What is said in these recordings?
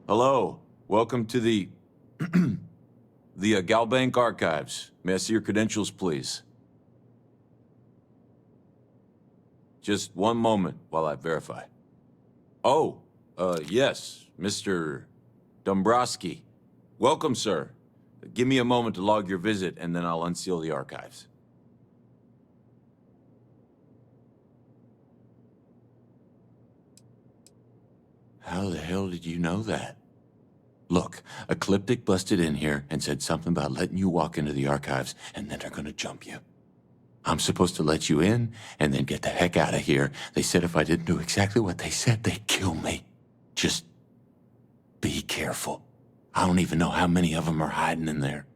Hello. Welcome to the Galbank Archives. May I see your credentials, please? Just one moment while I verify. Oh, yes, Mr. Dombrowski. Welcome, sir. Give me a moment to log your visit, and then I'll unseal the archives. How the hell did you know that? Look, Ecliptic busted in here and said something about letting you walk into the archives, and then they're gonna jump you. I'm supposed to let you in, and then get the heck out of here. They said if I didn't do exactly what they said, they'd kill me. Just be careful. I don't even know how many of them are hiding in there.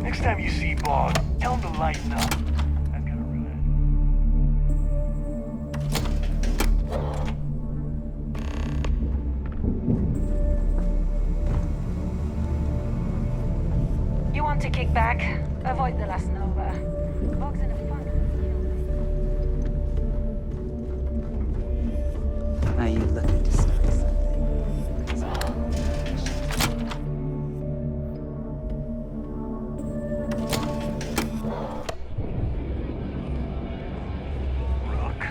Next time you see Bog, tell him to lighten up. I've got a roulette. You want to kick back? Avoid the last Nova. Bog's in a fun. Are you looking to start something? Rook.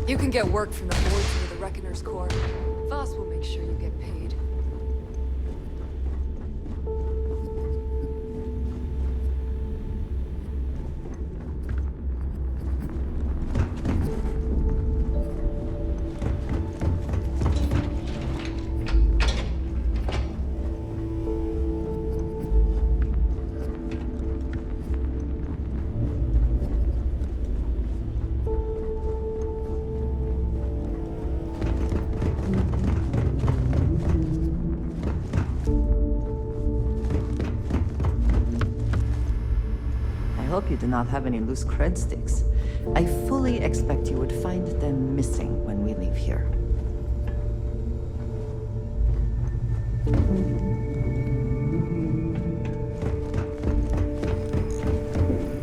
You can get work from the boards near the Reckoner's Core. Voss will make sure you get paid. I hope you do not have any loose cred sticks. I fully expect you would find them missing when we leave here.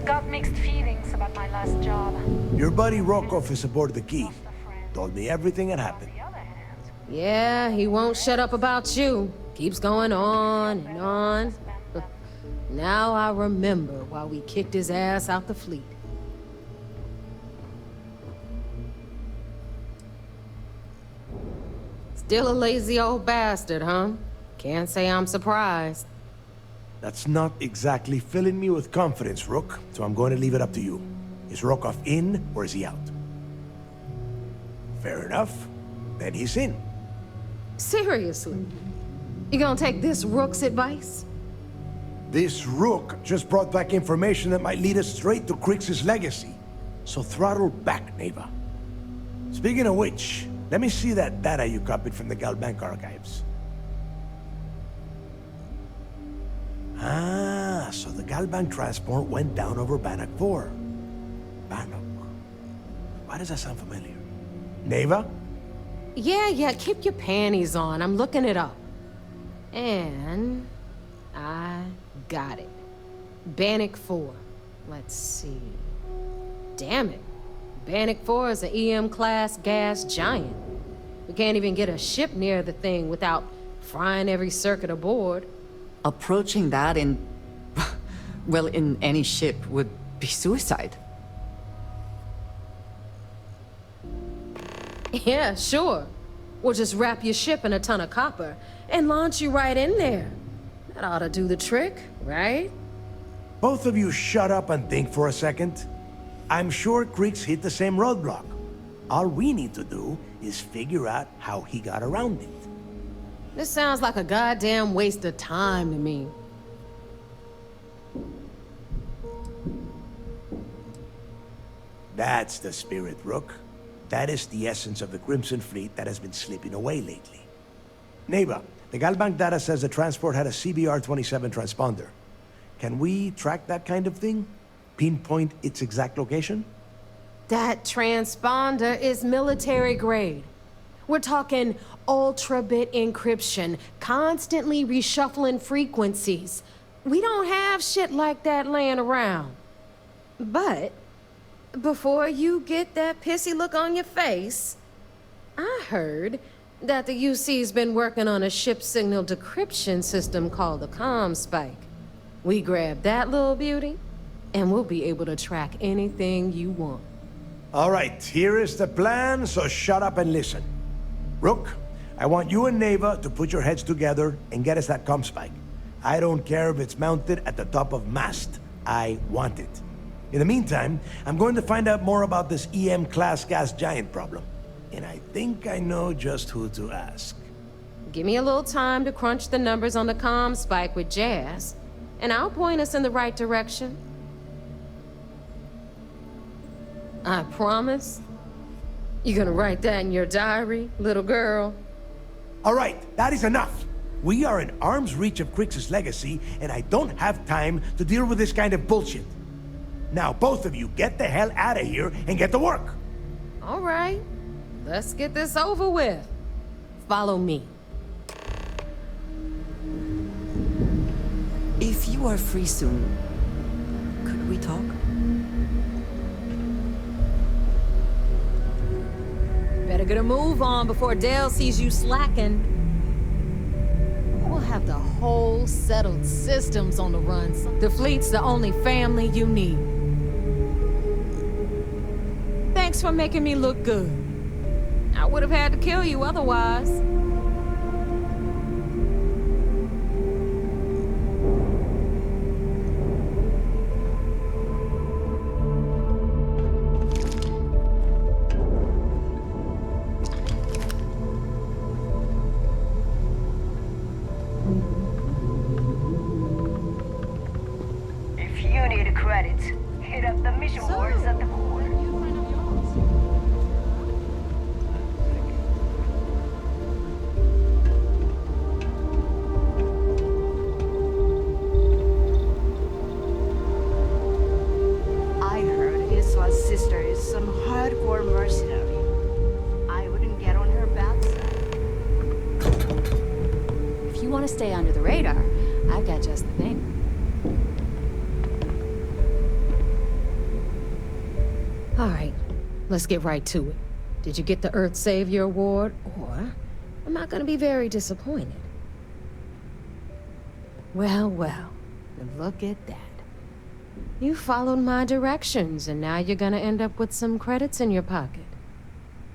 Got mixed feelings about my last job. Your buddy Rokov is aboard the Key. Told me everything that happened. The other hand, Yeah, he won't shut up about you. Keeps going on and on. Now I remember why we kicked his ass out the fleet. Still a lazy old bastard, huh? Can't say I'm surprised. That's not exactly filling me with confidence, Rook, so I'm going to leave it up to you. Is Rokov in, or is he out? Fair enough. Then he's in. Seriously? You gonna take this Rook's advice? This Rook just brought back information that might lead us straight to Krix's legacy. So throttle back, Neva. Speaking of which, let me see that data you copied from the Galbank archives. Ah, so the Galbank transport went down over Bannock 4. Bannock. Why does that sound familiar? Neva? Yeah, keep your panties on. I'm looking it up. And I got it. Bannock 4. Let's see. Damn it. Bannock 4 is an EM-class gas giant. We can't even get a ship near the thing without frying every circuit aboard. Approaching that in... well, in any ship would be suicide. Yeah, sure. We'll just wrap your ship in a ton of copper and launch you right in there. That ought to do the trick, right? Both of you shut up and think for a second. I'm sure Krix hit the same roadblock. All we need to do is figure out how he got around it. This sounds like a goddamn waste of time to me. That's the spirit, Rook. That is the essence of the Crimson Fleet that has been slipping away lately. Neva, the Galbank data says the transport had a CBR-27 transponder. Can we track that kind of thing? Pinpoint its exact location? That transponder is military grade. We're talking ultra-bit encryption, constantly reshuffling frequencies. We don't have shit like that laying around. But before you get that pissy look on your face, I heard that the UC's been working on a ship signal decryption system called the ComSpike. We grab that little beauty, and we'll be able to track anything you want. All right, here is the plan, so shut up and listen. Rook, I want you and Neva to put your heads together and get us that comm spike. I don't care if it's mounted at the top of mast. I want it. In the meantime, I'm going to find out more about this EM-class gas giant problem. And I think I know just who to ask. Give me a little time to crunch the numbers on the comm spike with Jazz, and I'll point us in the right direction. I promise. You gonna write that in your diary, little girl? All right, that is enough. We are in arm's reach of Crix's legacy, and I don't have time to deal with this kind of bullshit. Now, both of you, get the hell out of here and get to work. All right, let's get this over with. Follow me. If you are free soon, could we talk? Better get a move on before Dale sees you slacking. We'll have the whole settled systems on the run. The fleet's the only family you need. Thanks for making me look good. I would have had to kill you otherwise. If you need credits, hit up the mission boards at the core. I heard Iswa's sister is some hardcore mercenary. I wouldn't get on her bad side. If you want to stay under the radar, I've got just the thing. All right, let's get right to it. Did you get the Earth Savior Award, or am I gonna be very disappointed? Well, look at that. You followed my directions, and now you're gonna end up with some credits in your pocket.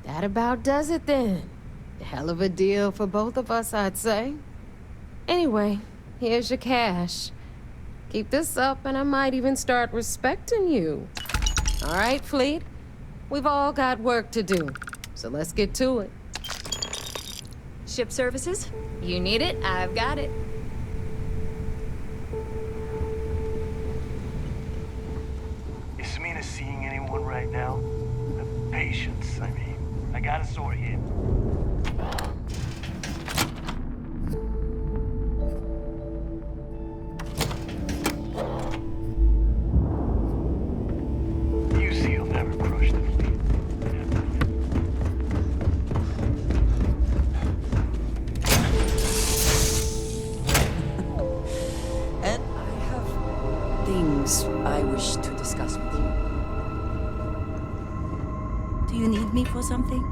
That about does it then. Hell of a deal for both of us, I'd say. Anyway, here's your cash. Keep this up, and I might even start respecting you. All right, Fleet. We've all got work to do, so let's get to it. Ship services? You need it, I've got it. Is Samina seeing anyone right now? Patience, I mean. I gotta sort him. You see he'll never crush the fleet. And I have things I wish to discuss with you. Do you need me for something?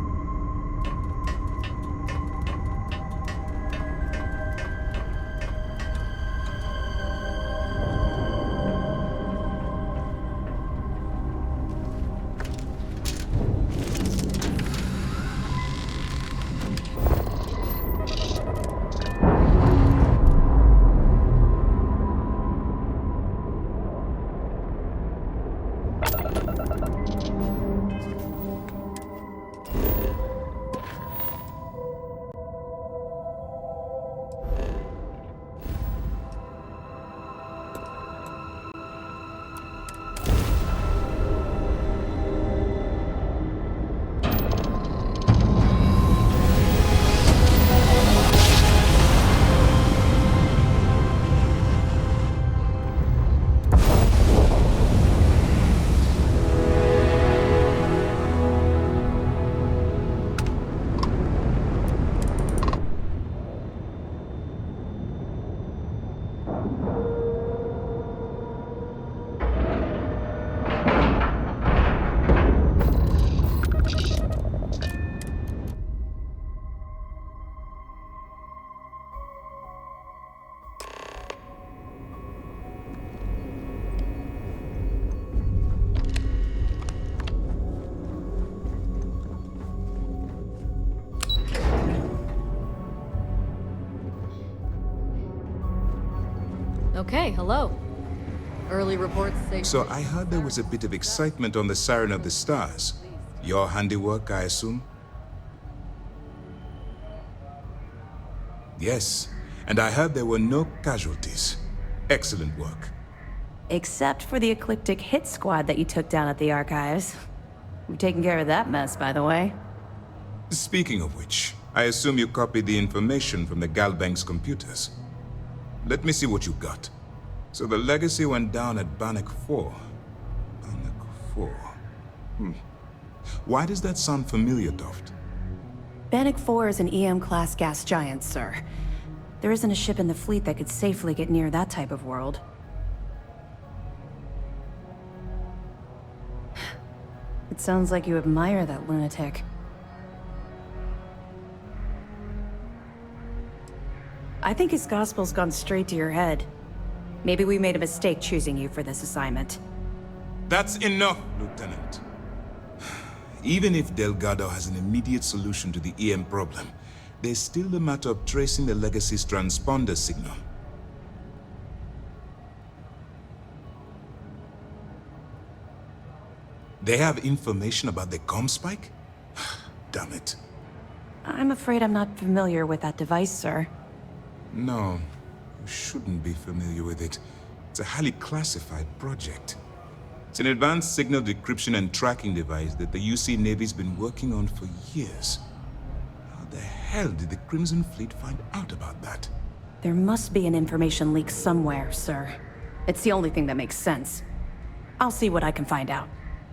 Okay, hello. Early reports say... So I heard there was a bit of excitement on the Siren of the Stars. Your handiwork, I assume? Yes, and I heard there were no casualties. Excellent work. Except for the eclectic hit squad that you took down at the archives. We've taken care of that mess, by the way. Speaking of which, I assume you copied the information from the Galbank's computers. Let me see what you got. So the legacy went down at Bannock 4. Bannock 4. Why does that sound familiar, Toft? Bannock 4 is an EM-class gas giant, sir. There isn't a ship in the fleet that could safely get near that type of world. It sounds like you admire that lunatic. I think his gospel's gone straight to your head. Maybe we made a mistake choosing you for this assignment. That's enough, Lieutenant. Even if Delgado has an immediate solution to the EM problem, there's still the matter of tracing the Legacy's transponder signal. They have information about the comm spike? Damn it. I'm afraid I'm not familiar with that device, sir. No, you shouldn't be familiar with it. It's a highly classified project. It's an advanced signal decryption and tracking device that the UC Navy's been working on for years. How the hell did the Crimson Fleet find out about that? There must be an information leak somewhere, sir. It's the only thing that makes sense. I'll see what I can find out.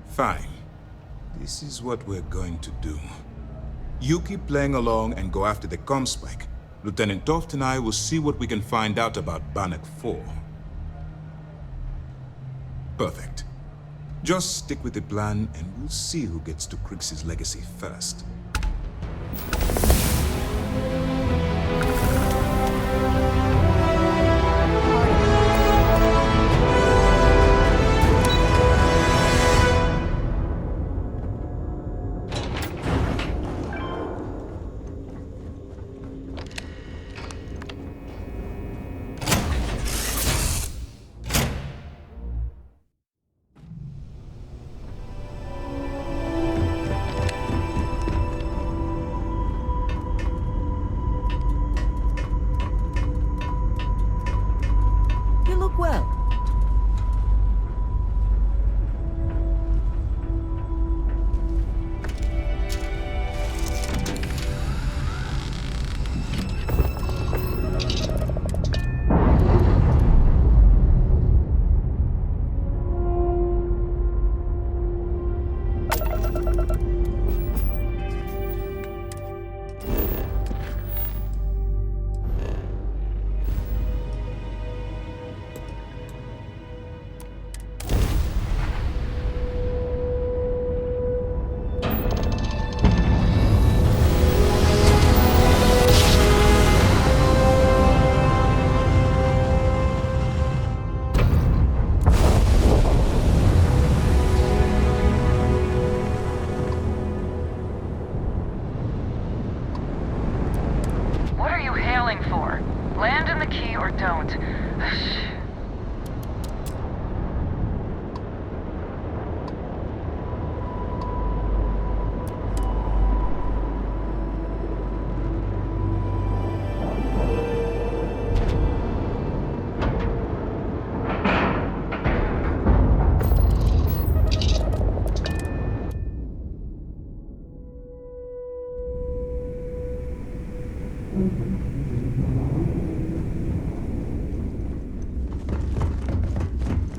Fine. This is what we're going to do. You keep playing along and go after the comm spike. Lieutenant Toft and I will see what we can find out about Bannock 4. Perfect. Just stick with the plan and we'll see who gets to Krix's legacy first.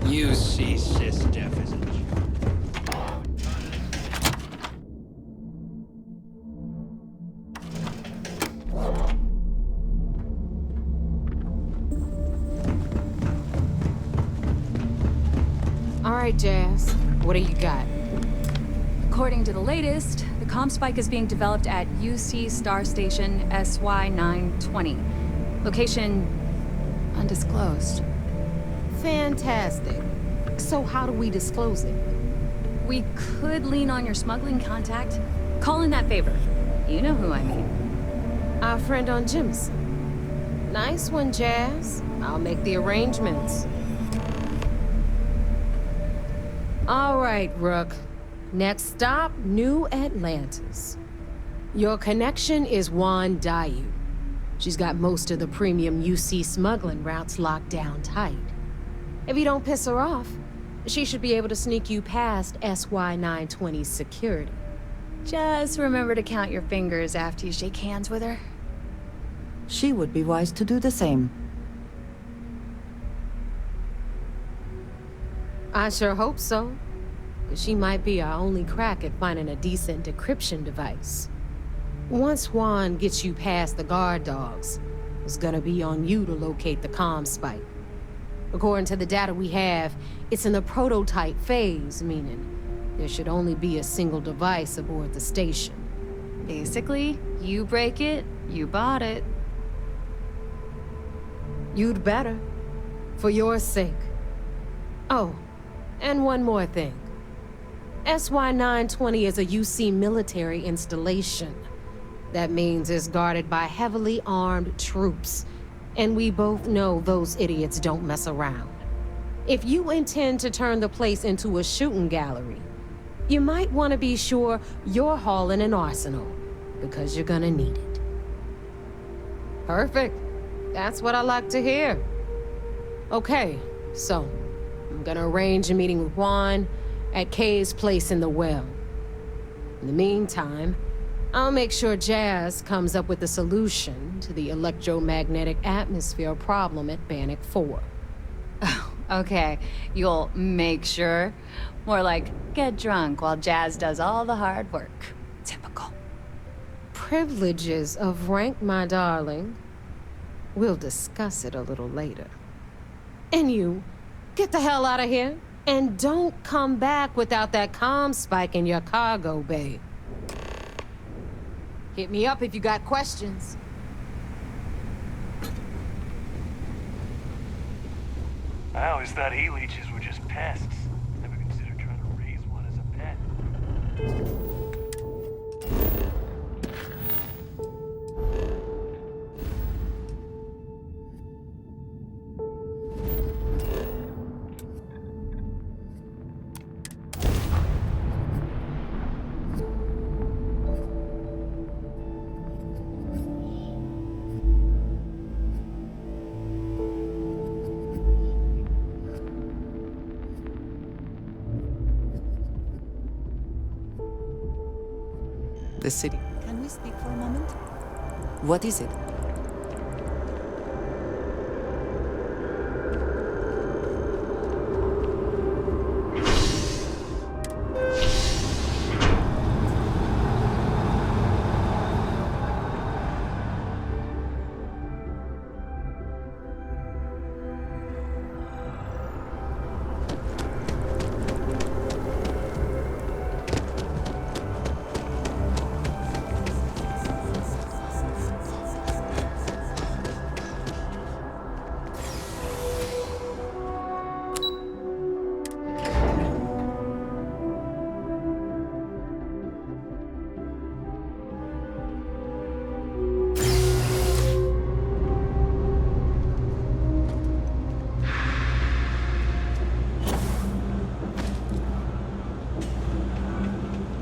You see, sis deficit. All right, Jazz. What do you got? According to the latest, the comm spike is being developed at UC Star Station SY-920. Location undisclosed. Fantastic. So how do we disclose it? We could lean on your smuggling contact. Call in that favor. You know who I mean. Our friend on Jimson. Nice one, Jazz. I'll make the arrangements. All right, Rook. Next stop, New Atlantis. Your connection is Juan Dayu. She's got most of the premium UC smuggling routes locked down tight. If you don't piss her off, she should be able to sneak you past SY-920's security. Just remember to count your fingers after you shake hands with her. She would be wise to do the same. I sure hope so. She might be our only crack at finding a decent decryption device. Once Juan gets you past the guard dogs, it's gonna be on you to locate the comm spike. According to the data we have, it's in the prototype phase, meaning there should only be a single device aboard the station. Basically, you break it, you bought it. You'd better. For your sake. Oh, and one more thing. SY-920 is a UC military installation. That means it's guarded by heavily armed troops. And we both know those idiots don't mess around. If you intend to turn the place into a shooting gallery, you might want to be sure you're hauling an arsenal, because you're gonna need it. Perfect. That's what I like to hear. Okay, so I'm gonna arrange a meeting with Juan at Kay's place in the well. In the meantime, I'll make sure Jazz comes up with a solution to the electromagnetic atmosphere problem at Bannock 4. Oh, okay. You'll make sure? More like, get drunk while Jazz does all the hard work. Typical. Privileges of rank, my darling. We'll discuss it a little later. And you, get the hell out of here. And don't come back without that comm spike in your cargo bay. Hit me up if you got questions. I always thought e-leeches were just pests. Never considered trying to raise one as a pet. The city. Can we speak for a moment? What is it?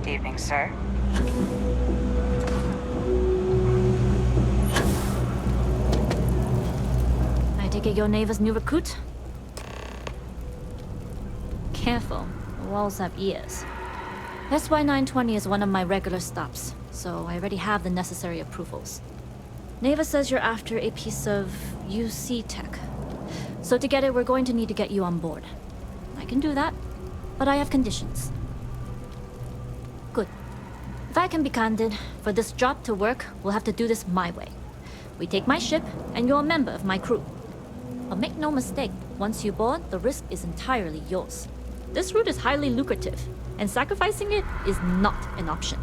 Evening, sir. I take it your neighbor's new recruit? Careful, the walls have ears. SY-920 is one of my regular stops, so I already have the necessary approvals. Neva says you're after a piece of UC tech. So to get it, we're going to need to get you on board. I can do that, but I have conditions. Good. If I can be candid, for this job to work, we'll have to do this my way. We take my ship, and you're a member of my crew. But make no mistake, once you board, the risk is entirely yours. This route is highly lucrative, and sacrificing it is not an option.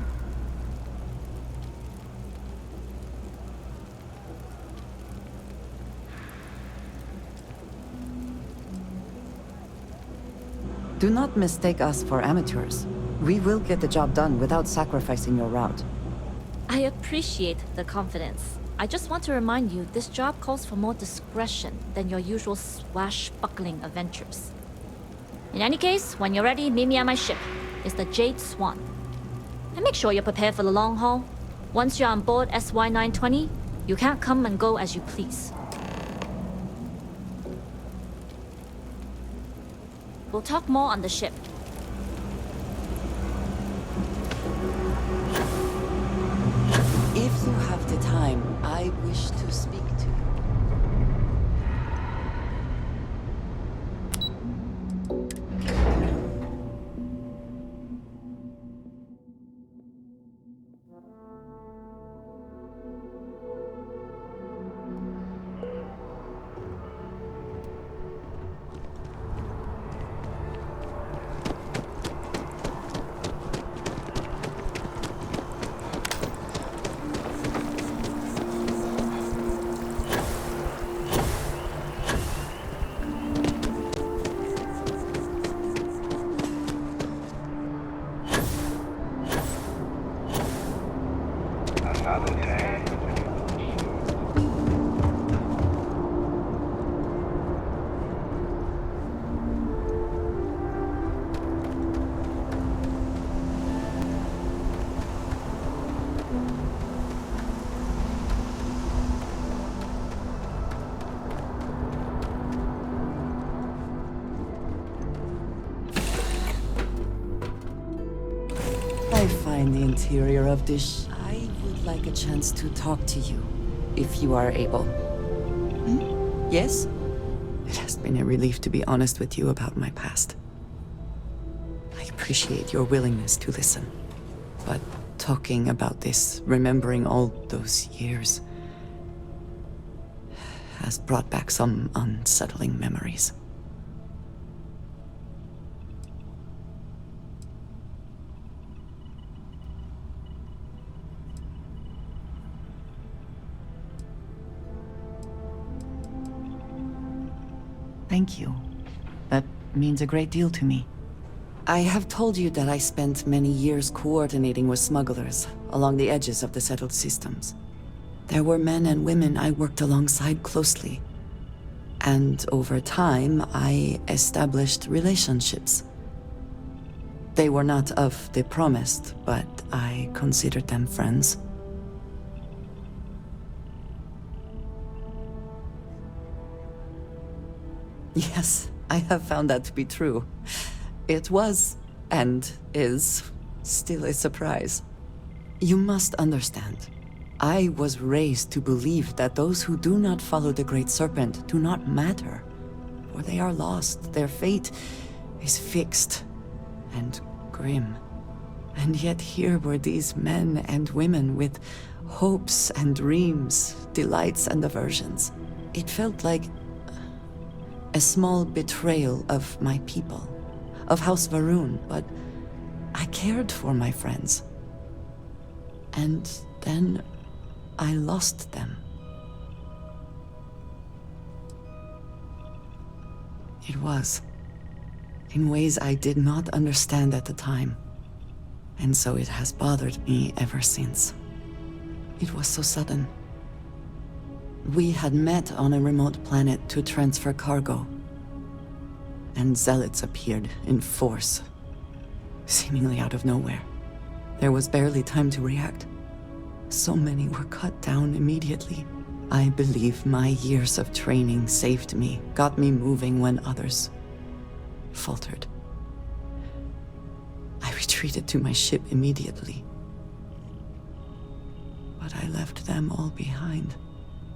Do not mistake us for amateurs. We will get the job done without sacrificing your route. I appreciate the confidence. I just want to remind you this job calls for more discretion than your usual swashbuckling adventures. In any case, when you're ready, meet me at my ship. It's the Jade Swan. And make sure you're prepared for the long haul. Once you're on board SY-920, you can't come and go as you please. We'll talk more on the ship. If you have the time, I wish to speak to you. I find the interior of this. I would like a chance to talk to you, if you are able. Yes? It has been a relief to be honest with you about my past. I appreciate your willingness to listen. But talking about this, remembering all those years, has brought back some unsettling memories. Thank you. That means a great deal to me. I have told you that I spent many years coordinating with smugglers along the edges of the settled systems. There were men and women I worked alongside closely. And over time, I established relationships. They were not of the promised, but I considered them friends. Yes, I have found that to be true. It was, and is, still a surprise. You must understand. I was raised to believe that those who do not follow the Great Serpent do not matter, for they are lost. Their fate is fixed and grim. And yet here were these men and women with hopes and dreams, delights and aversions. It felt like a small betrayal of my people, of House Varun, but I cared for my friends. And then I lost them. It was, in ways I did not understand at the time, and so it has bothered me ever since. It was so sudden. We had met on a remote planet to transfer cargo, and zealots appeared in force, seemingly out of nowhere. There was barely time to react. So many were cut down immediately. I believe my years of training saved me, got me moving when others faltered. I retreated to my ship immediately, but I left them all behind.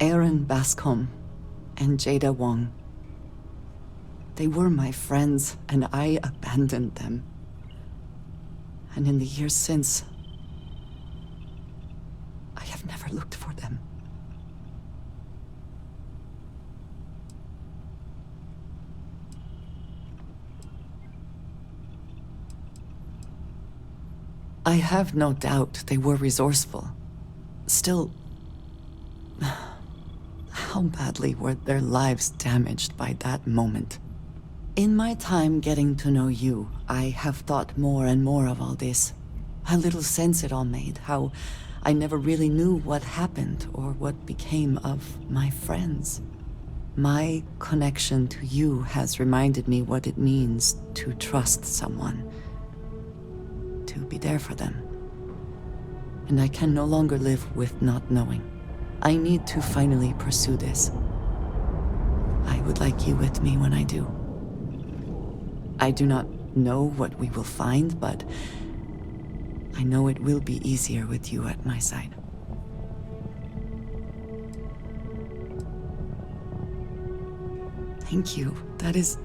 Aaron Bascom and Jada Wong. They were my friends, and I abandoned them. And in the years since, I have never looked for them. I have no doubt they were resourceful. Still, how badly were their lives damaged by that moment? In my time getting to know you, I have thought more and more of all this. How little sense it all made, how I never really knew what happened or what became of my friends. My connection to you has reminded me what it means to trust someone, to be there for them. And I can no longer live with not knowing. I need to finally pursue this. I would like you with me when I do. I do not know what we will find, but I know it will be easier with you at my side. Thank you. That is...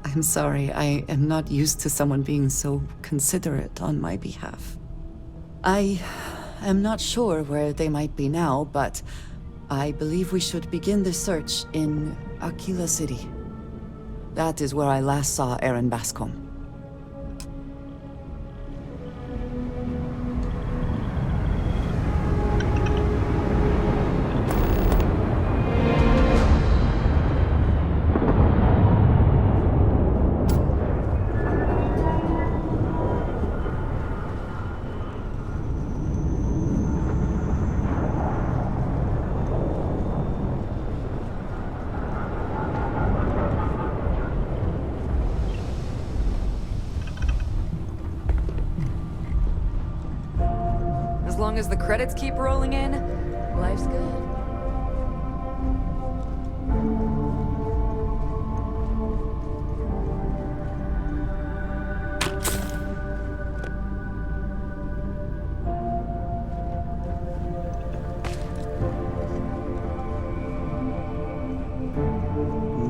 I'm sorry, I am not used to someone being so considerate on my behalf. I am not sure where they might be now, but I believe we should begin the search in Aquila City. That is where I last saw Aaron Bascom. As long as the credits keep rolling in, life's good.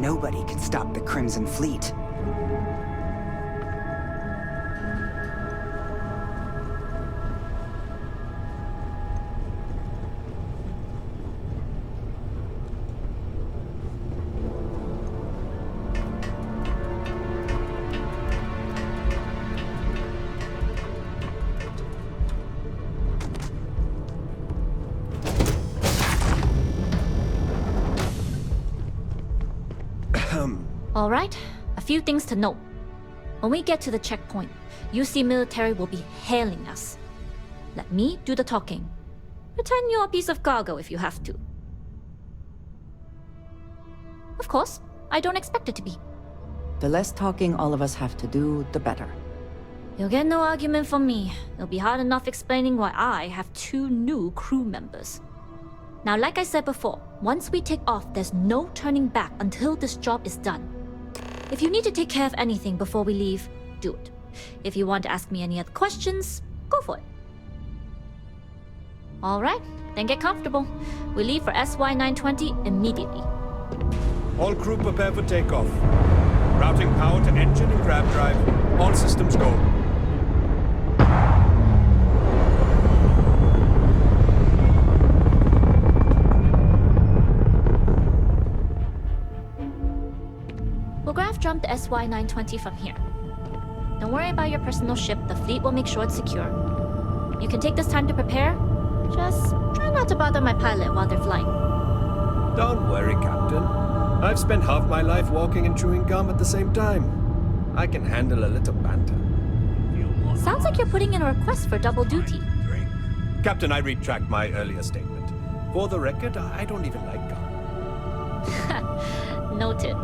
Nobody can stop the Crimson Fleet. All right, a few things to note. When we get to the checkpoint, UC military will be hailing us. Let me do the talking. Pretend you're a piece of cargo if you have to. Of course, I don't expect it to be. The less talking all of us have to do, the better. You'll get no argument from me. It'll be hard enough explaining why I have 2 new crew members. Now, like I said before, once we take off, there's no turning back until this job is done. If you need to take care of anything before we leave, do it. If you want to ask me any other questions, go for it. Alright, then get comfortable. We leave for SY-920 immediately. All crew prepare for takeoff. Routing power to engine and grab drive. All systems go. We'll graph jump the SY-920 from here. Don't worry about your personal ship, the fleet will make sure it's secure. You can take this time to prepare. Just try not to bother my pilot while they're flying. Don't worry, Captain. I've spent half my life walking and chewing gum at the same time. I can handle a little banter. Sounds like you're putting in a request for double duty. Captain, I retract my earlier statement. For the record, I don't even like gum. Noted.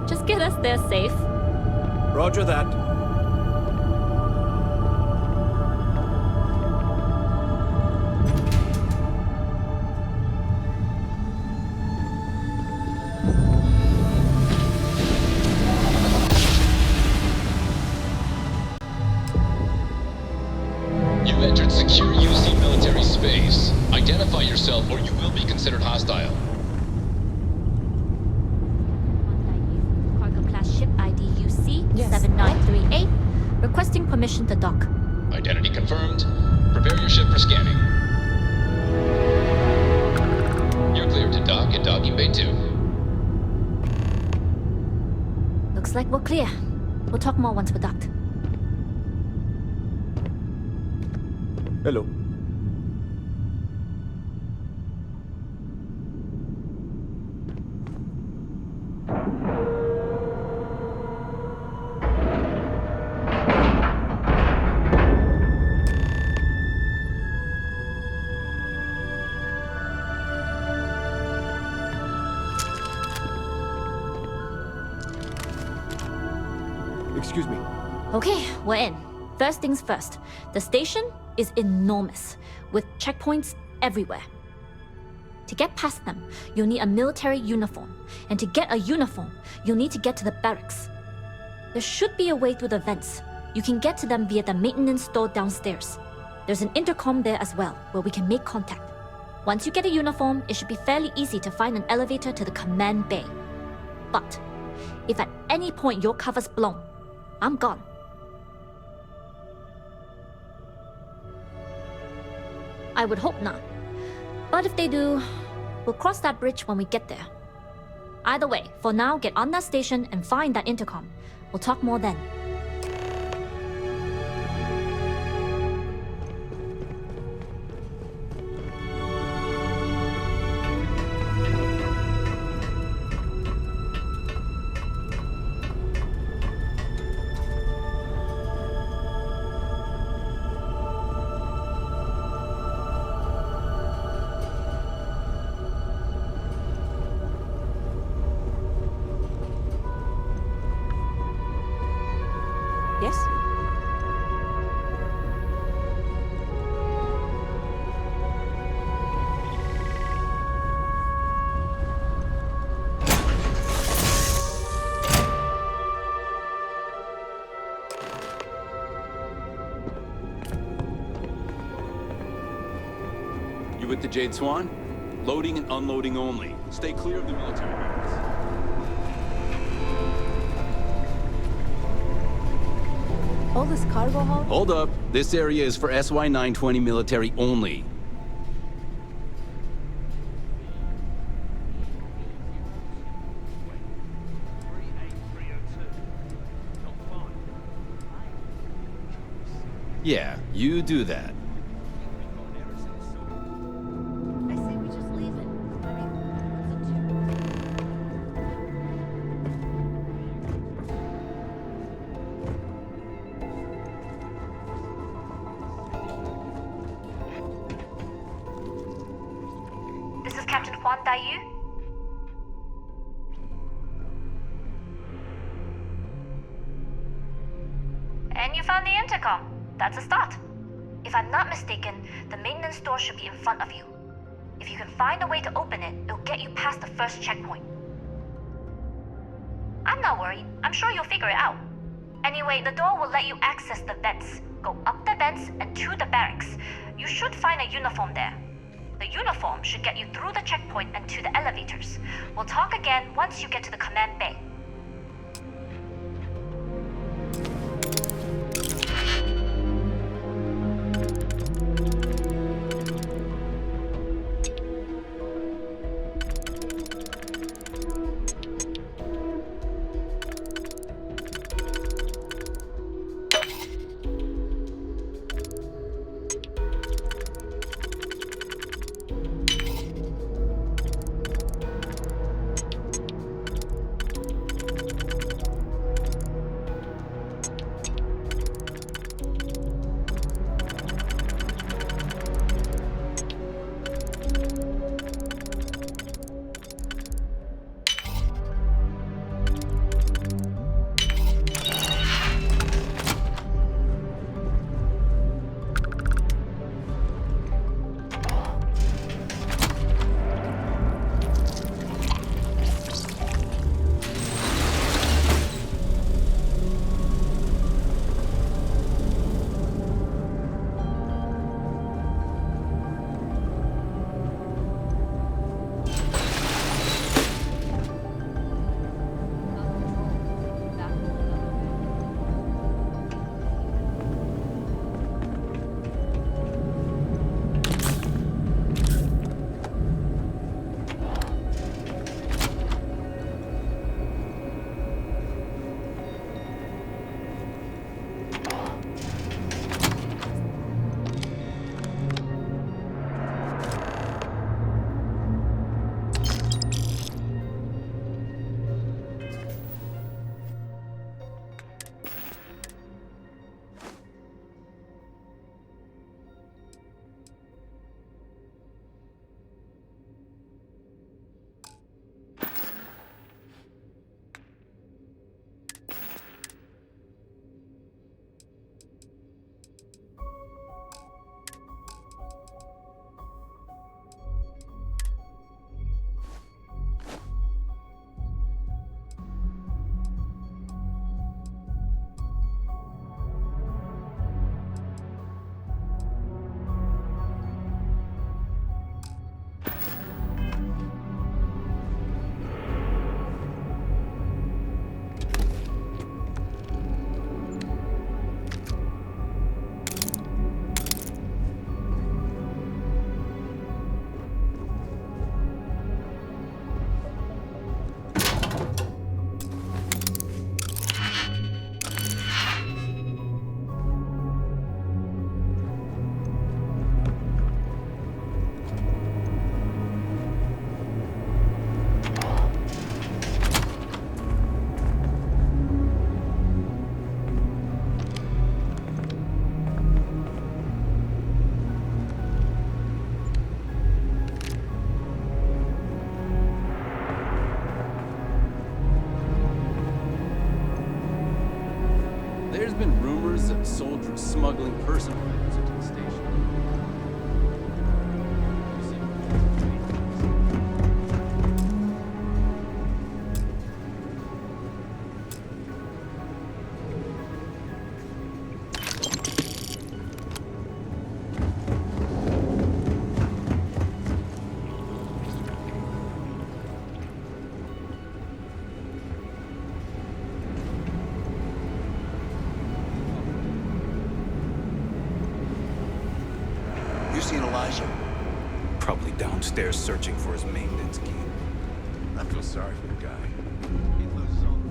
Just get us there safe. Roger that. You've entered secure UC military space. Identify yourself or you will be considered hostile. Ship ID UC 7938, requesting permission to dock. Identity confirmed. Prepare your ship for scanning. You're cleared to dock at docking bay 2. Looks like we're clear. We'll talk more once we're docked. Hello. Excuse me. Okay, we're in. First things first. The station is enormous, with checkpoints everywhere. To get past them, you'll need a military uniform. And to get a uniform, you'll need to get to the barracks. There should be a way through the vents. You can get to them via the maintenance store downstairs. There's an intercom there as well, where we can make contact. Once you get a uniform, it should be fairly easy to find an elevator to the command bay. But if at any point your cover's blown, I'm gone. I would hope not. But if they do, we'll cross that bridge when we get there. Either way, for now, get on that station and find that intercom. We'll talk more then. Yes? You with the Jade Swan? Loading and unloading only. Stay clear of the military units. All this cargo haul? Hold up. This area is for SY-920 military only. Yeah, you do that. This is Captain Huan Daiyu. And you found the intercom. That's a start. If I'm not mistaken, the maintenance door should be in front of you. If you can find a way to open it, it'll get you past the first checkpoint. I'm not worried. I'm sure you'll figure it out. Anyway, the door will let you access the vents. Go up the vents and to the barracks. You should find a uniform there. The uniform should get you through the checkpoint and to the elevators. We'll talk again once you get to the command bay. soldiers smuggling personal items into the station. You seen Elijah? Probably downstairs searching for his maintenance key. I feel sorry for the guy. He loses all the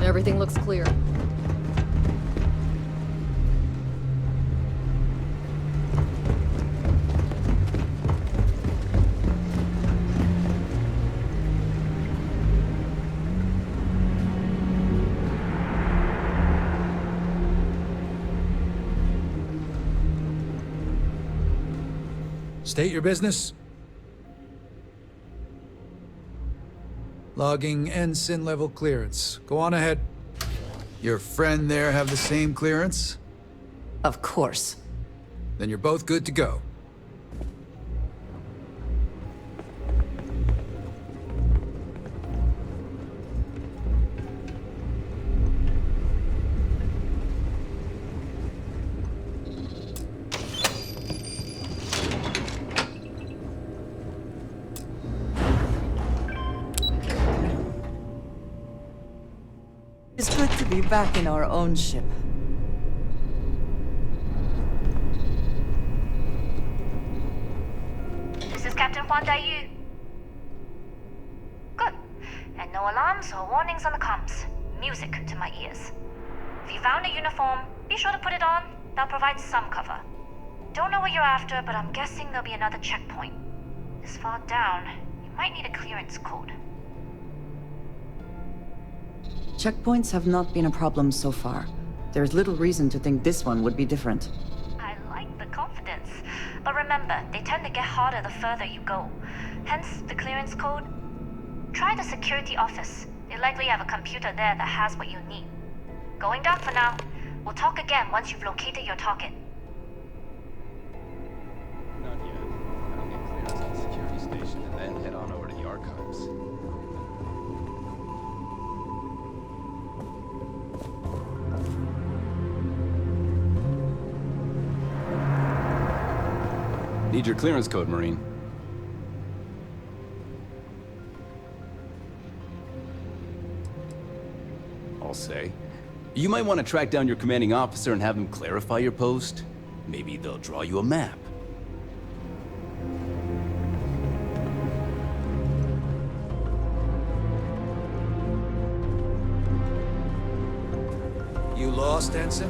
Everything looks clear. State your business. Logging ensign level clearance. Go on ahead. Your friend there have the same clearance? Of course. Then you're both good to go. It's good to be back in our own ship. This is Captain Huan Daiyu. Good. And no alarms or warnings on the comms. Music to my ears. If you found a uniform, be sure to put it on. That'll provide some cover. Don't know what you're after, but I'm guessing there'll be another checkpoint. This far down, you might need a clearance code. Checkpoints have not been a problem so far. There's little reason to think this one would be different. I like the confidence. But remember, they tend to get harder the further you go. Hence, the clearance code. Try the security office. They likely have a computer there that has what you need. Going down for now. We'll talk again once you've located your target. Not yet. I'll get clearance on the security station and then head on over to the archives. Need your clearance code, Marine. I'll say. You might want to track down your commanding officer and have him clarify your post. Maybe they'll draw you a map. You lost, Ensign?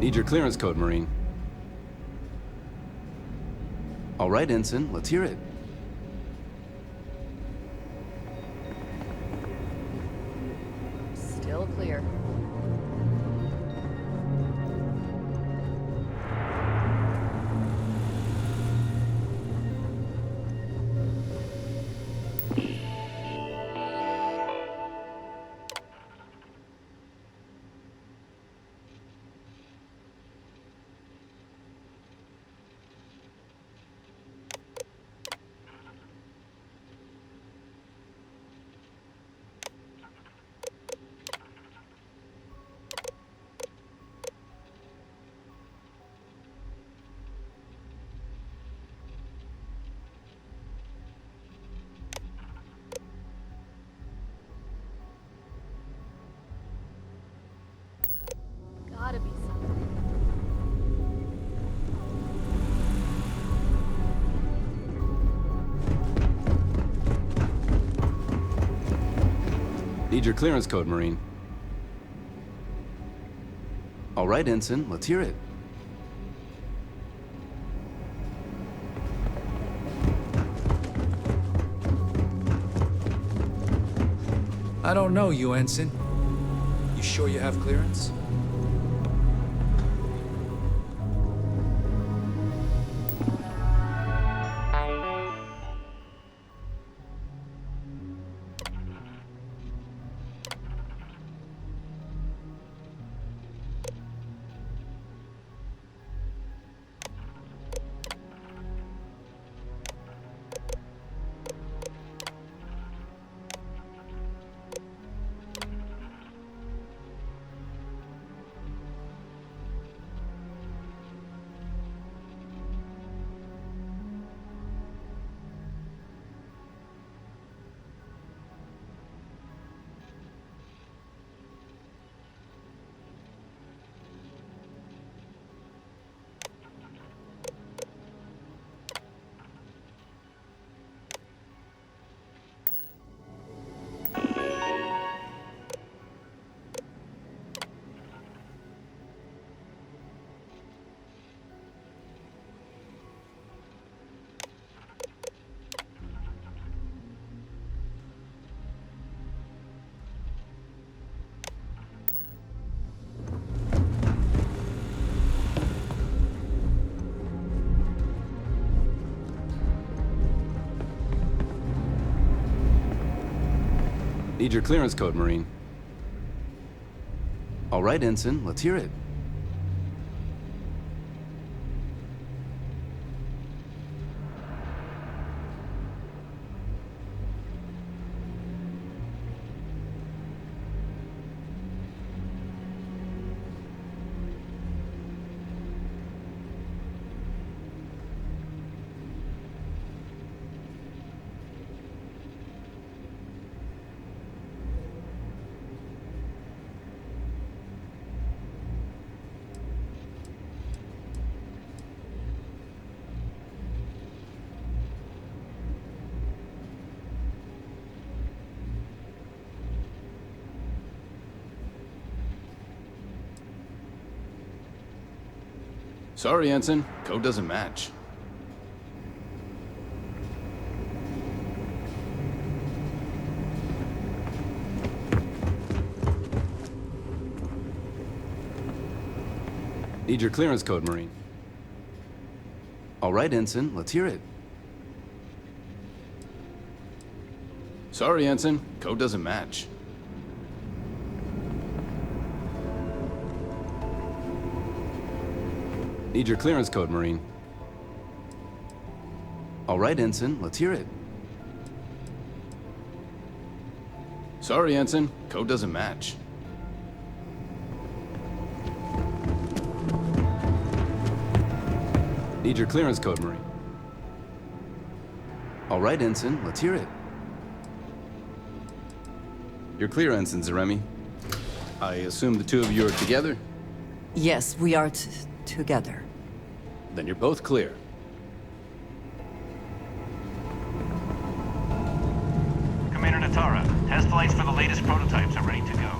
Need your clearance code, Marine. All right, Ensign, let's hear it. Still clear. Gotta be something. Need your clearance code, Marine. All right, Ensign, let's hear it. I don't know you, Ensign. You sure you have clearance? Need your clearance code, Marine. All right, Ensign, let's hear it. Sorry, Ensign. Code doesn't match. Need your clearance code, Marine. All right, Ensign, let's hear it. Sorry, Ensign. Code doesn't match. Need your clearance code, Marine. All right, Ensign, let's hear it. Sorry, Ensign. Code doesn't match. Need your clearance code, Marine. All right, Ensign, let's hear it. You're clear, Ensign Zaremi. I assume the two of you are together? Yes, we are together. Then you're both clear. Commander Natara, test flights for the latest prototypes are ready to go.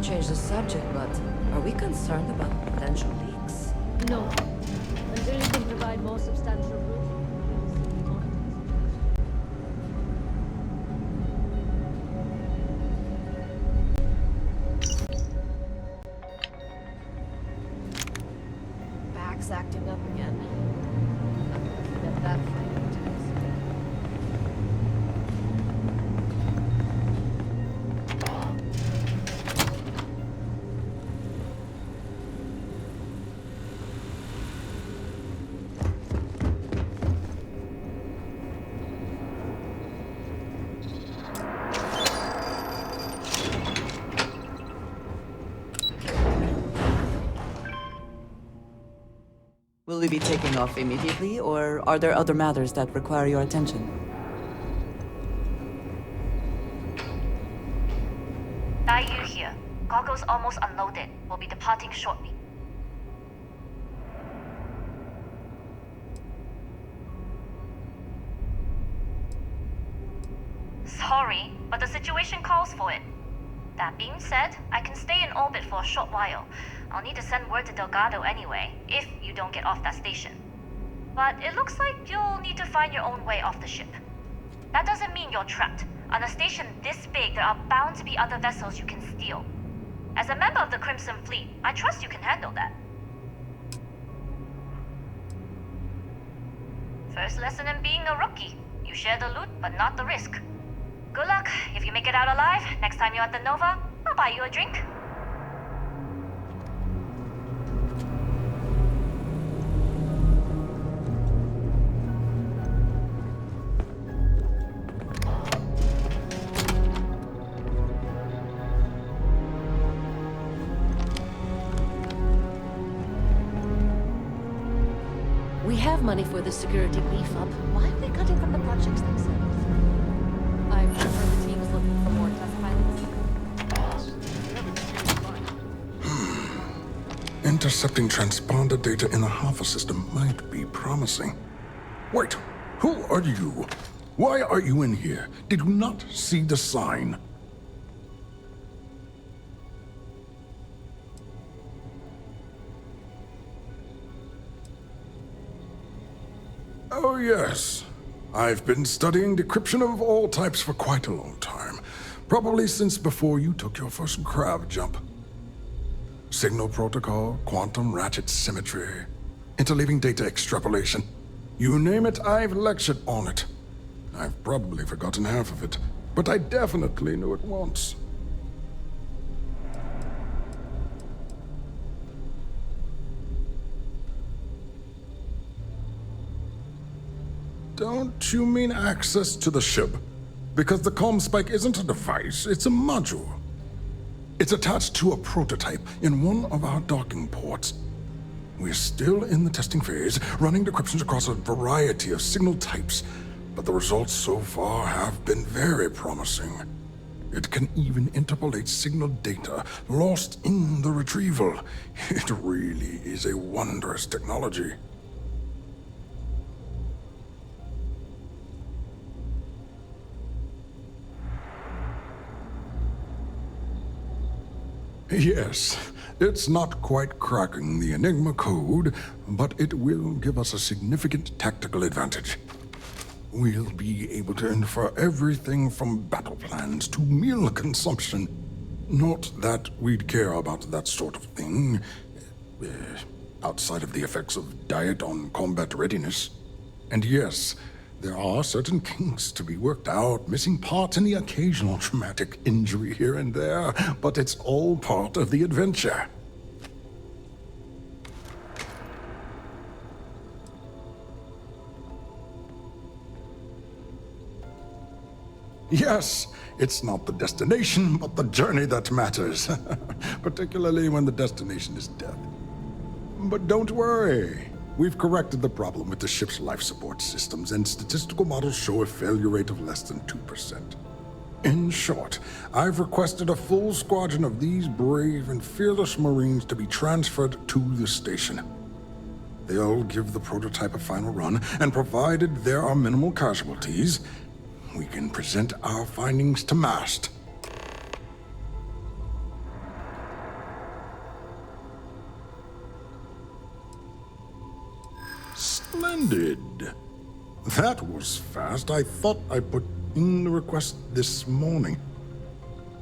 change the subject, but are we concerned about potential leaks? No. Until you can provide more substantial proof. Back's acting up again. Get that flight details. Will we be taking off immediately, or are there other matters that require your attention? Daiyu here. Cargo's almost unloaded. We'll be departing shortly. Sorry, but the situation calls for it. That being said, I can stay in orbit for a short while. I'll need to send word to Delgado anyway, if you don't get off that station. But it looks like you'll need to find your own way off the ship. That doesn't mean you're trapped. On a station this big, there are bound to be other vessels you can steal. As a member of the Crimson Fleet, I trust you can handle that. First lesson in being a rookie. You share the loot, but not the risk. Good luck. If you make it out alive, next time you're at the Nova, I'll buy you a drink. We have money for the security beef up. Why are we cutting from the projects themselves? I prefer the teams looking for more test pilots. Intercepting transponder data in the Alpha system might be promising. Wait, who are you? Why are you in here? Did you not see the sign? Oh, yes. I've been studying decryption of all types for quite a long time. Probably since before you took your first grav jump. Signal protocol, quantum ratchet symmetry, interleaving data extrapolation. You name it, I've lectured on it. I've probably forgotten half of it, but I definitely knew it once. Don't you mean access to the ship? Because the comm spike isn't a device, it's a module. It's attached to a prototype in one of our docking ports. We're still in the testing phase, running decryptions across a variety of signal types, but the results so far have been very promising. It can even interpolate signal data lost in the retrieval. It really is a wondrous technology. Yes, it's not quite cracking the Enigma code, but it will give us a significant tactical advantage. We'll be able to infer everything from battle plans to meal consumption. Not that we'd care about that sort of thing, outside of the effects of diet on combat readiness. And yes, there are certain kinks to be worked out, missing parts and the occasional traumatic injury here and there, but it's all part of the adventure. Yes, it's not the destination, but the journey that matters, particularly when the destination is death. But don't worry. We've corrected the problem with the ship's life support systems, and statistical models show a failure rate of less than 2%. In short, I've requested a full squadron of these brave and fearless Marines to be transferred to the station. They'll give the prototype a final run, and provided there are minimal casualties, we can present our findings to MAST. Splendid. That was fast. I thought I put in the request this morning.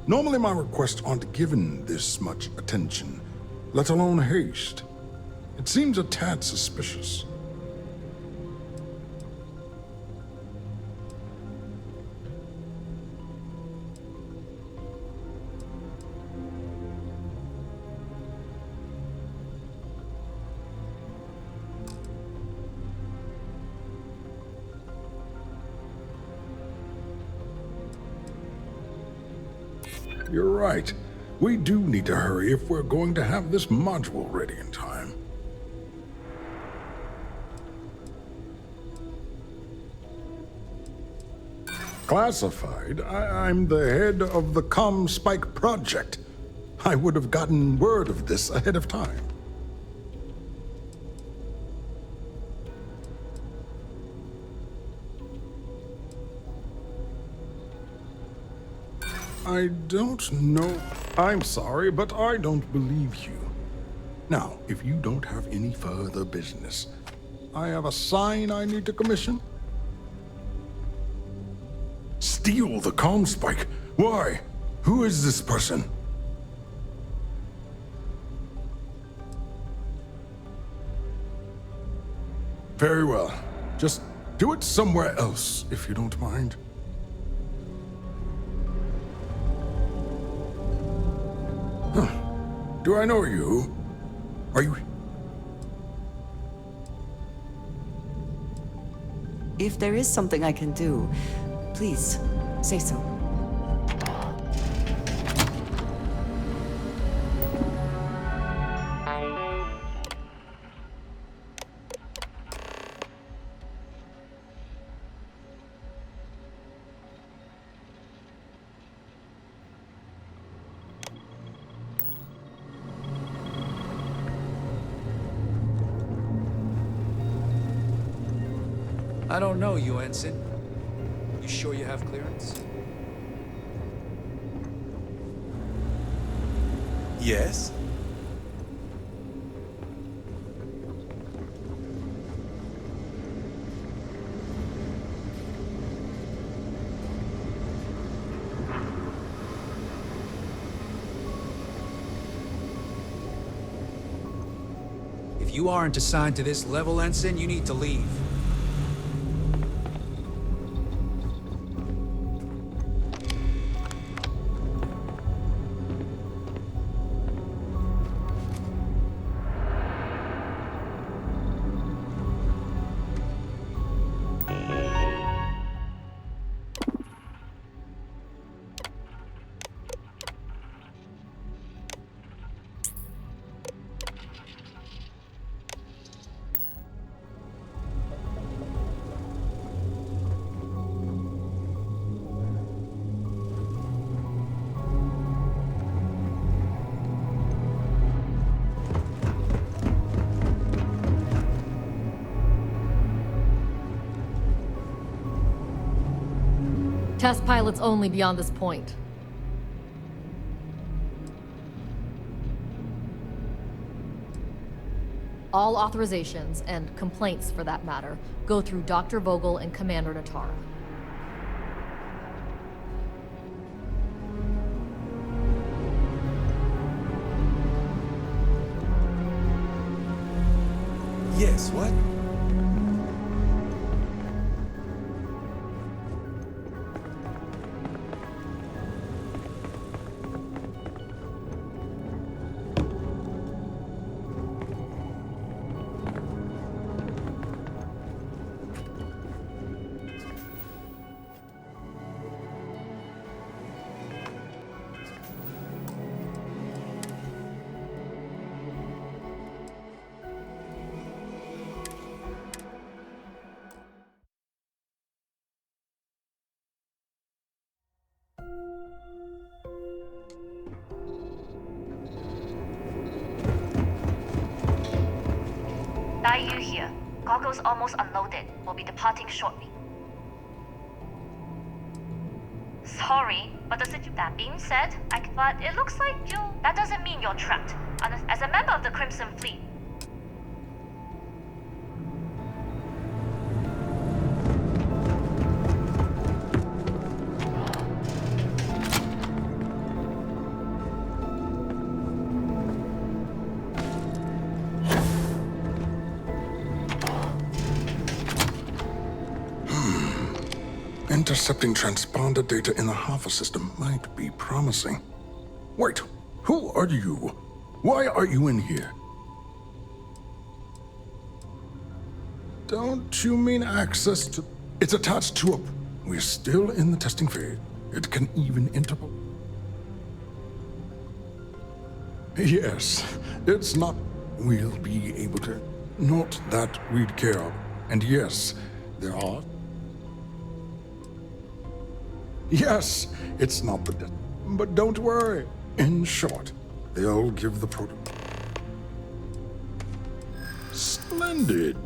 Normally my requests aren't given this much attention, let alone haste. It seems a tad suspicious. You're right. We do need to hurry if we're going to have this module ready in time. Classified? I'm the head of the Spike project. I would have gotten word of this ahead of time. I don't know. I'm sorry, but I don't believe you. Now, if you don't have any further business, I have a sign I need to commission. Steal the Spike? Why? Who is this person? Very well. Just do it somewhere else, if you don't mind. Huh. Do I know you? Are you... If there is something I can do, please, say so. I don't know you, Ensign. You sure you have clearance? Yes? If you aren't assigned to this level, Ensign, you need to leave. Test pilots only beyond this point. All authorizations, and complaints for that matter, go through Dr. Vogel and Commander Natara. Yes, what? Dai Yu here. Goggles almost unloaded. We'll be departing shortly. Sorry, but that being said, but it looks like that doesn't mean you're trapped. As a member of the Crimson Fleet, Intercepting transponder data in the Hoffa system might be promising. Wait, who are you? Why are you in here? Don't you mean access to... It's attached to a... We're still in the testing phase. It can even interpol... Yes, it's not... We'll be able to... Not that we'd care of. And yes, there are... Yes, it's not the... But don't worry. In short, they'll give the protocol. Splendid.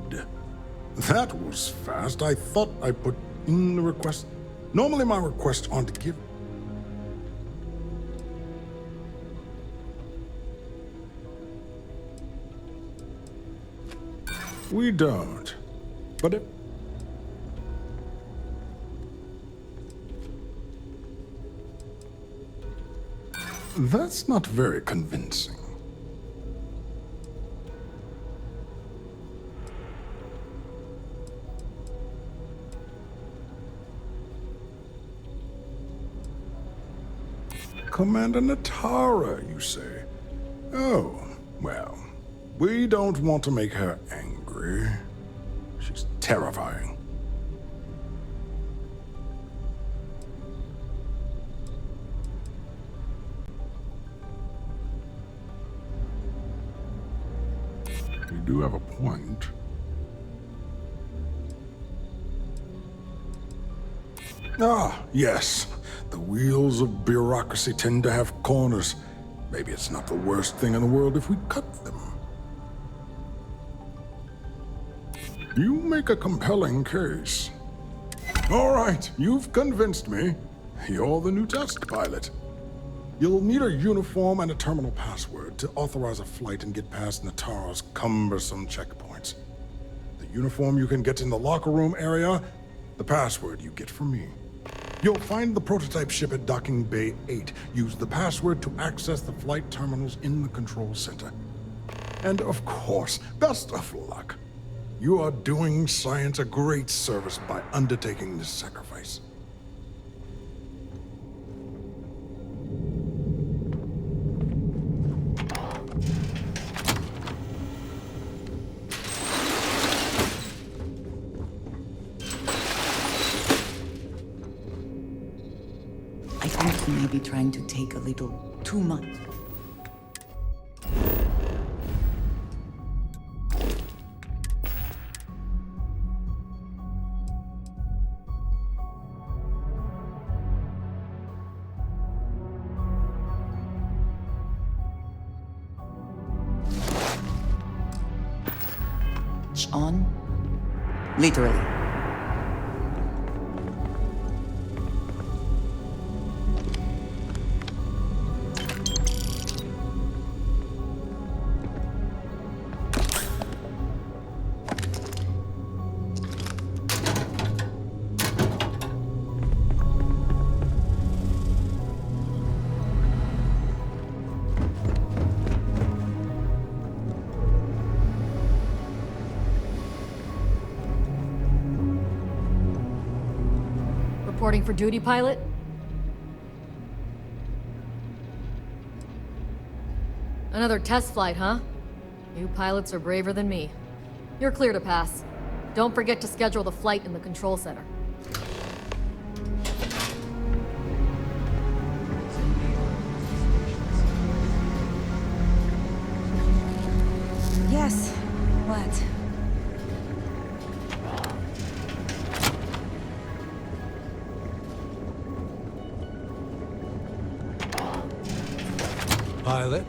That was fast. I thought I put in the request. Normally my requests aren't given. We don't. But if... That's not very convincing. Commander Natara, you say? Oh, well, we don't want to make her angry. She's terrifying. You do have a point. Ah, yes. The wheels of bureaucracy tend to have corners. Maybe it's not the worst thing in the world if we cut them. You make a compelling case. All right, you've convinced me. You're the new test pilot. You'll need a uniform and a terminal password to authorize a flight and get past Natara's cumbersome checkpoints. The uniform you can get in the locker room area, the password you get from me. You'll find the prototype ship at Docking Bay 8. Use the password to access the flight terminals in the control center. And of course, best of luck. You are doing science a great service by undertaking this sacrifice. I think you may be trying to take a little too much. On? Literally. Reporting for duty, pilot? Another test flight, huh? You pilots are braver than me. You're clear to pass. Don't forget to schedule the flight in the control center. Yes. What? Pilot?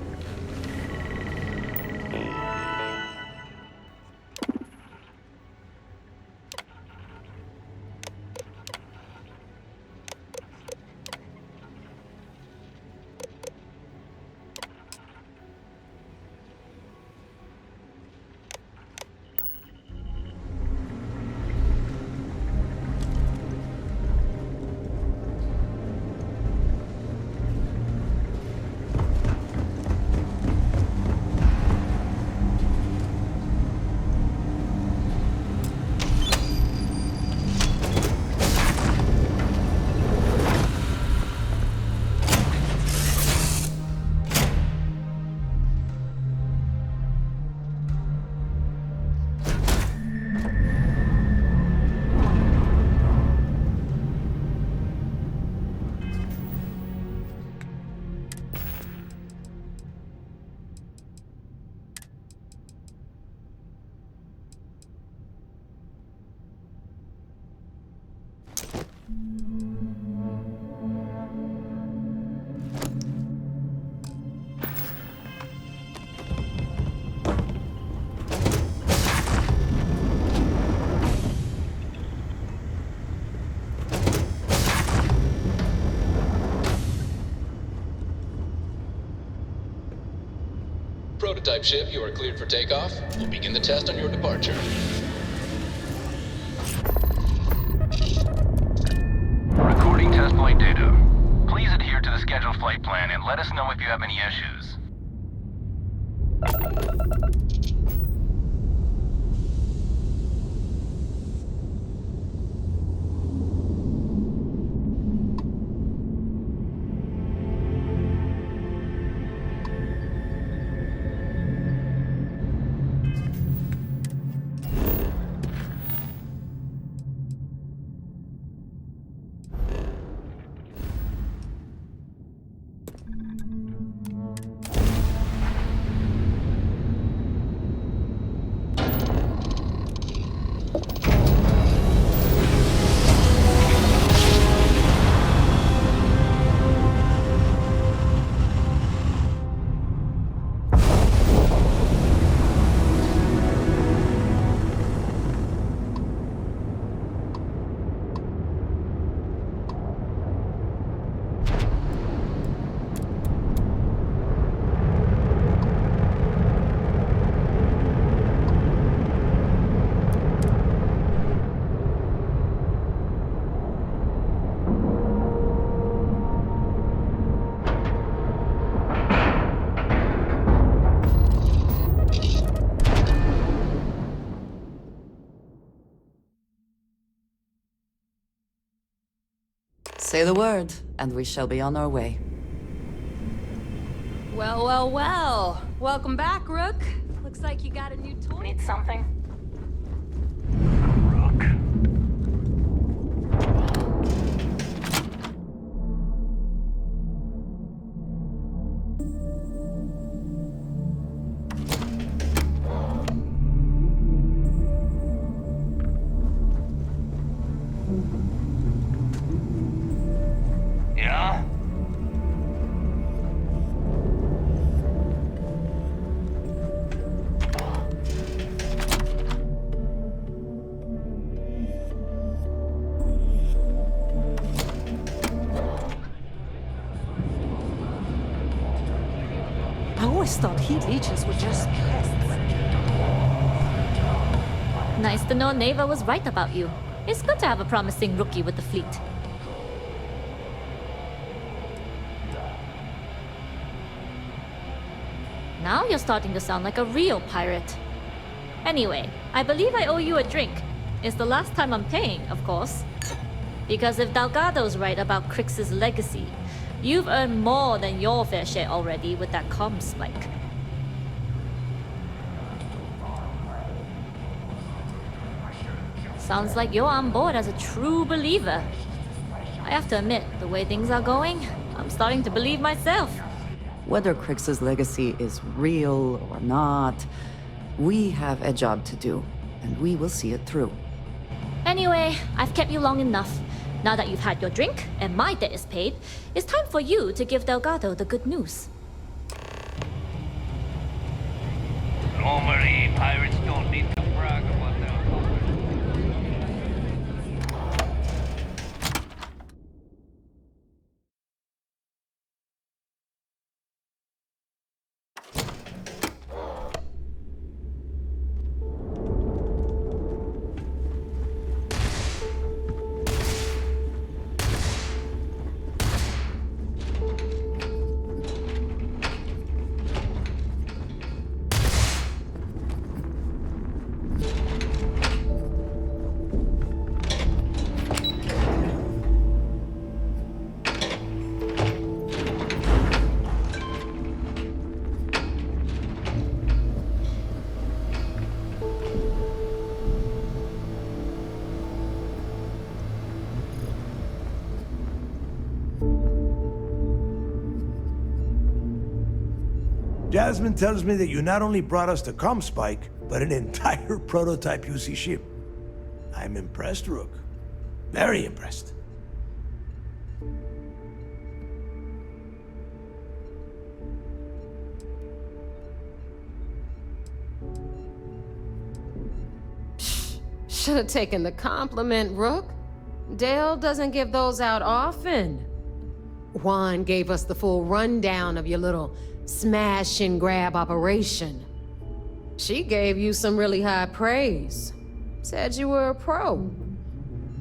Prototype ship, you are cleared for takeoff. We'll begin the test on your departure. Recording test flight data. Please adhere to the scheduled flight plan and let us know if you have any issues. Say the word, and we shall be on our way. Well, well, well. Welcome back, Rook. Looks like you got a new toy. Need something? Yeah? I always thought heat leeches were just pests. Nice to know Neva was right about you. It's good to have a promising rookie with the fleet. Now you're starting to sound like a real pirate. Anyway, I believe I owe you a drink. It's the last time I'm paying, of course. Because if Delgado's right about Crix's legacy, you've earned more than your fair share already with that comm spike. Sounds like you're on board as a true believer. I have to admit, the way things are going, I'm starting to believe myself. Whether Crix's legacy is real or not, we have a job to do, and we will see it through. Anyway, I've kept you long enough. Now that you've had your drink, and my debt is paid, it's time for you to give Delgado the good news. Don't worry, pirates don't need to brag about their Jasmine tells me that you not only brought us the comm spike, but an entire prototype UC ship. I'm impressed, Rook. Very impressed. Should have taken the compliment, Rook. Dale doesn't give those out often. Juan gave us the full rundown of your little smash and grab operation. She gave you some really high praise. Said you were a pro.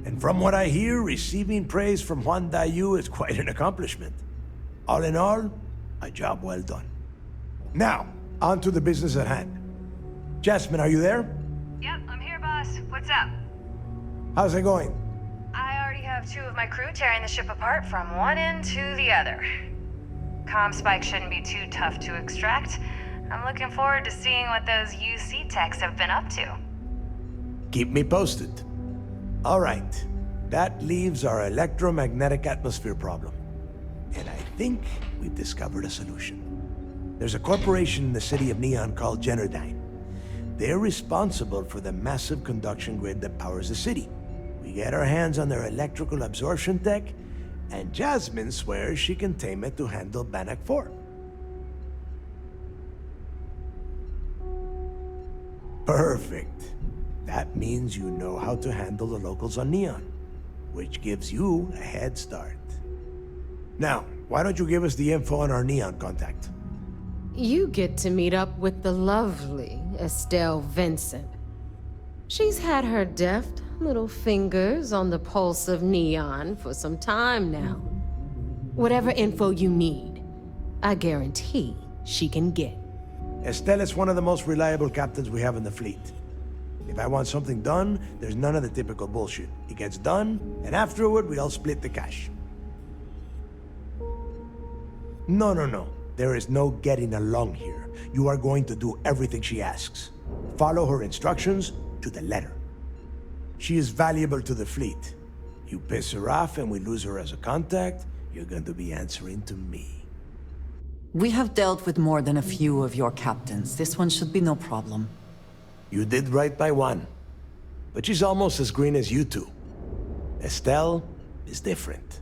And from what I hear, receiving praise from Juan Dayu is quite an accomplishment. All in all, a job well done. Now, on to the business at hand. Jasmine, are you there? Yep, I'm here, boss. What's up? How's it going? I already have 2 of my crew tearing the ship apart from one end to the other. Comm spike shouldn't be too tough to extract. I'm looking forward to seeing what those UC techs have been up to. Keep me posted. All right, that leaves our electromagnetic atmosphere problem. And I think we've discovered a solution. There's a corporation in the city of Neon called Generdyne. They're responsible for the massive conduction grid that powers the city. We get our hands on their electrical absorption tech, and Jasmine swears she can tame it to handle Bannock 4. Perfect. That means you know how to handle the locals on Neon, which gives you a head start. Now, why don't you give us the info on our Neon contact? You get to meet up with the lovely Estelle Vincent. She's had her deft little fingers on the pulse of Neon for some time now. Whatever info you need, I guarantee she can get. Estelle is one of the most reliable captains we have in the fleet. If I want something done, there's none of the typical bullshit. It gets done, and afterward, we all split the cash. No. There is no getting along here. You are going to do everything she asks. Follow her instructions to the letter. She is valuable to the fleet. You piss her off and we lose her as a contact, you're going to be answering to me. We have dealt with more than a few of your captains. This one should be no problem. You did right by one. But she's almost as green as you two. Estelle is different.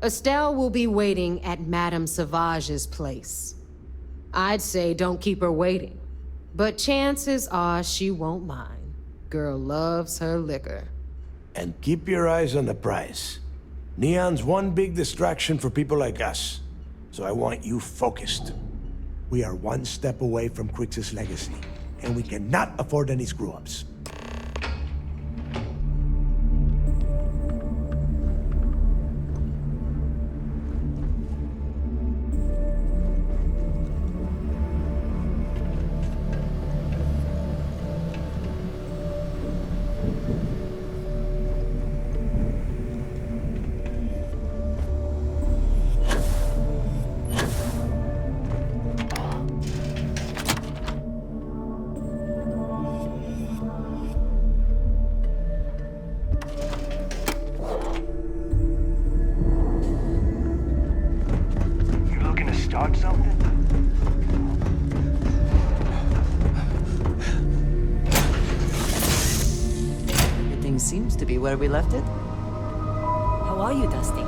Estelle will be waiting at Madame Sauvage's place. I'd say don't keep her waiting, but chances are she won't mind. Girl loves her liquor. And keep your eyes on the prize. Neon's one big distraction for people like us, so I want you focused. We are one step away from Crix's legacy, and we cannot afford any screw-ups. Start something? Everything seems to be where we left it. How are you, Dusty?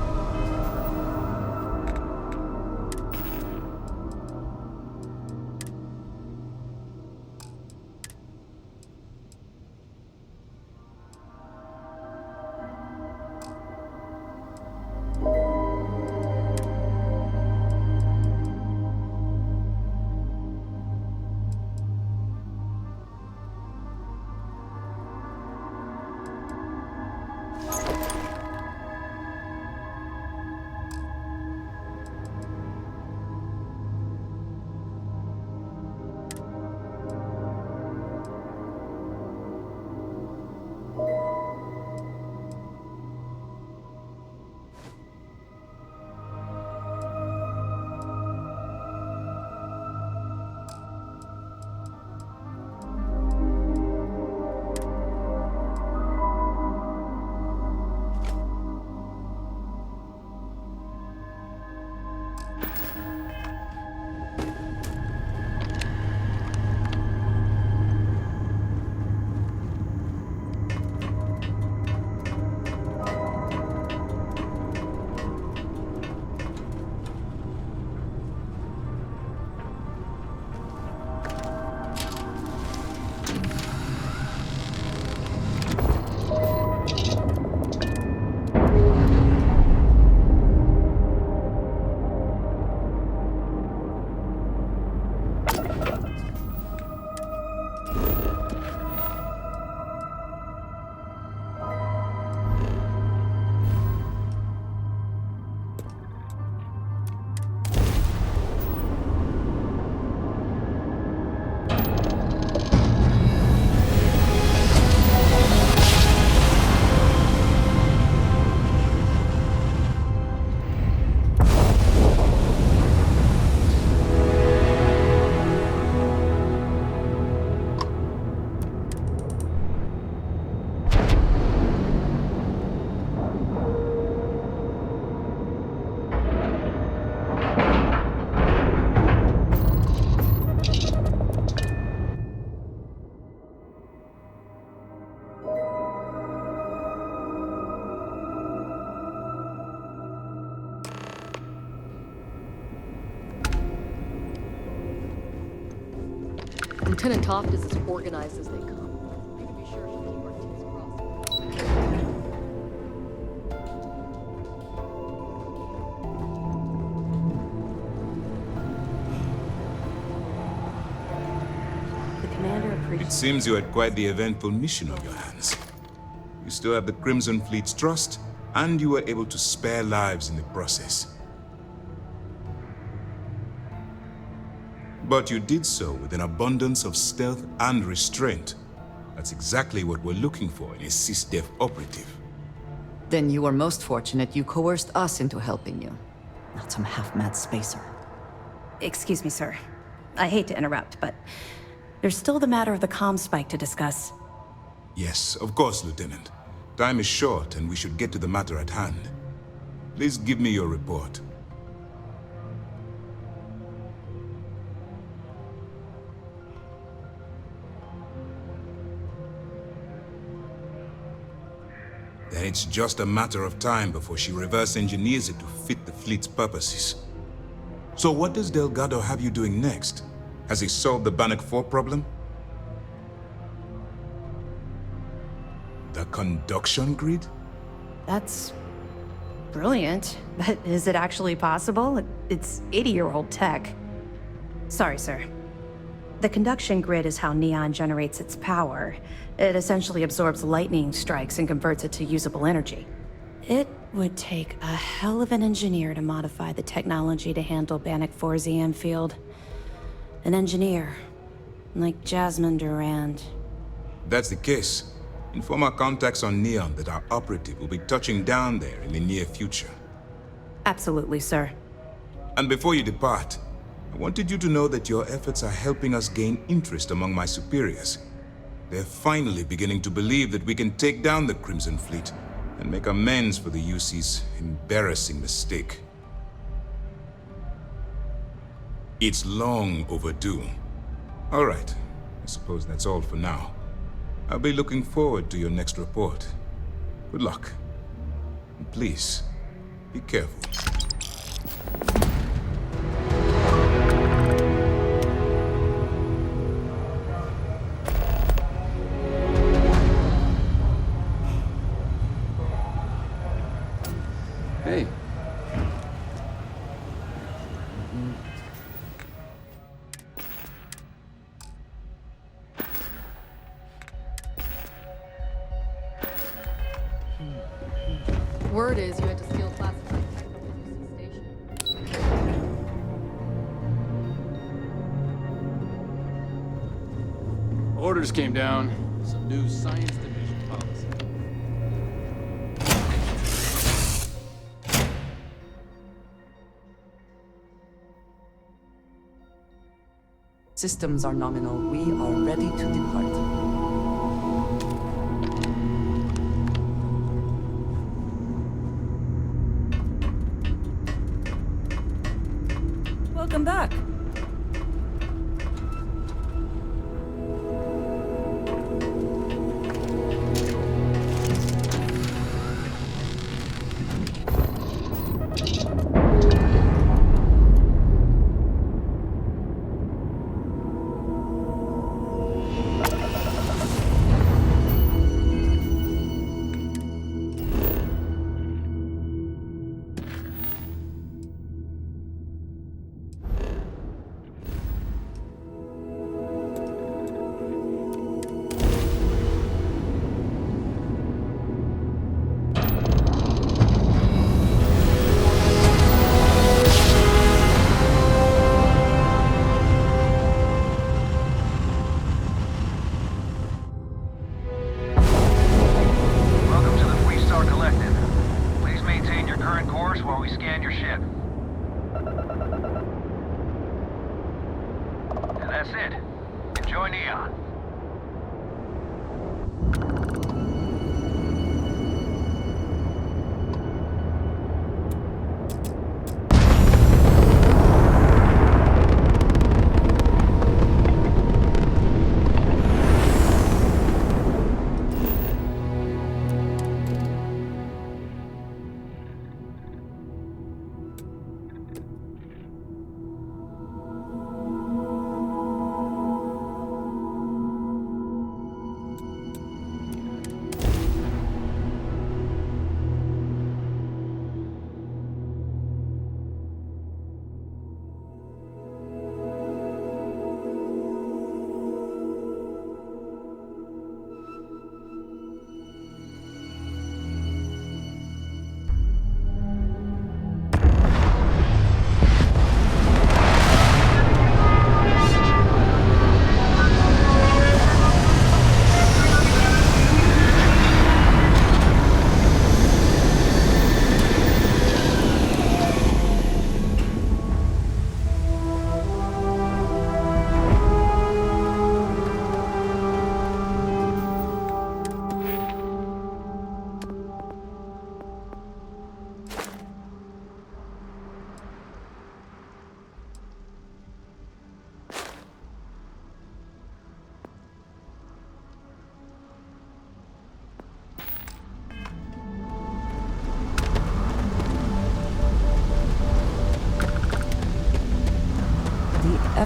Lieutenant Toft is as organized as they come. You can be sure she'll keep our T's crossed. The commander appreciates... It seems you had quite the eventful mission on your hands. You still have the Crimson Fleet's trust, and you were able to spare lives in the process. But you did so with an abundance of stealth and restraint. That's exactly what we're looking for in a SysDef operative. Then you were most fortunate you coerced us into helping you, not some half-mad spacer. Excuse me, sir. I hate to interrupt, but there's still the matter of the comm spike to discuss. Yes, of course, Lieutenant. Time is short, and we should get to the matter at hand. Please give me your report. Then it's just a matter of time before she reverse engineers it to fit the fleet's purposes. So what does Delgado have you doing next? Has he solved the Bannock 4 problem? The conduction grid? That's brilliant, but is it actually possible? It's 80-year-old tech. Sorry, sir. The conduction grid is how Neon generates its power. It essentially absorbs lightning strikes and converts it to usable energy. It would take a hell of an engineer to modify the technology to handle Bannock 4's EM field. An engineer, like Jasmine Durand. That's the case. Inform our contacts on Neon that our operative will be touching down there in the near future. Absolutely, sir. And before you depart, I wanted you to know that your efforts are helping us gain interest among my superiors. They're finally beginning to believe that we can take down the Crimson Fleet and make amends for the UC's embarrassing mistake. It's long overdue. All right, I suppose that's all for now. I'll be looking forward to your next report. Good luck. And please, be careful. Hey. Word is you had to steal classified tech from the UC station. Orders came down. Some new science division policy. Systems are nominal. We are ready to depart. Welcome back.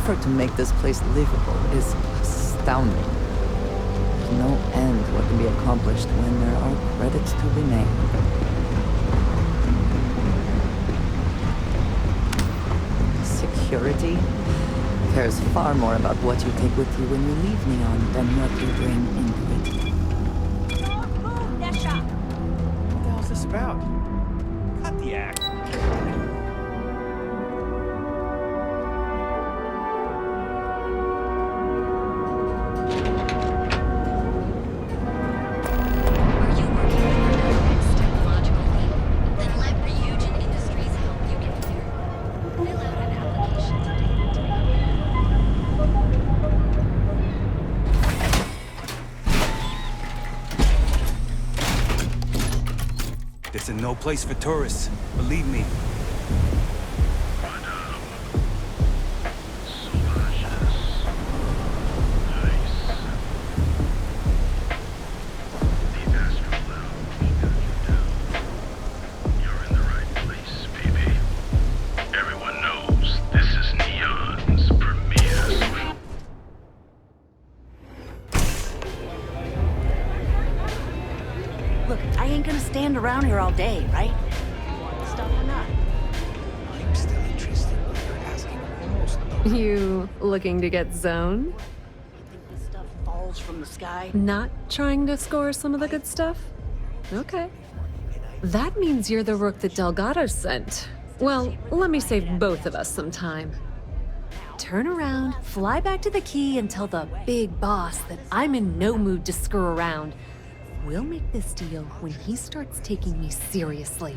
effort to make this place livable is astounding. There's no end what can be accomplished when there are credits to be made. Security cares far more about what you take with you when you leave Neon than what you bring into it. What the hell's this about? Cut the act. This is no place for tourists, believe me. Look, I ain't gonna stand around here all day, right? Stuff or not. I'm still interested, but you're asking almost no. You looking to get zoned? You think this stuff falls from the sky? Not trying to score some of the good stuff? Okay. That means you're the rook that Delgado sent. Well, let me save both of us some time. Turn around, fly back to the key, and tell the big boss that I'm in no mood to screw around. We'll make this deal when he starts taking me seriously.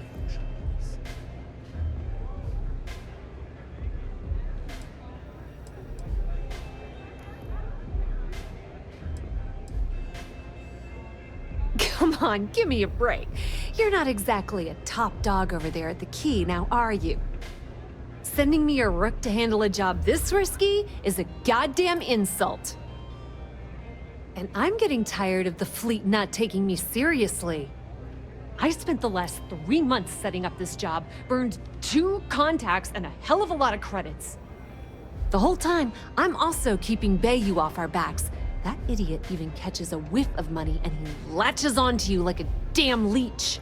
Come on, give me a break. You're not exactly a top dog over there at the key, now are you? Sending me a rook to handle a job this risky is a goddamn insult. And I'm getting tired of the fleet not taking me seriously. I spent the last 3 months setting up this job, burned 2 contacts and a hell of a lot of credits. The whole time, I'm also keeping Bayou off our backs. That idiot even catches a whiff of money and he latches onto you like a damn leech.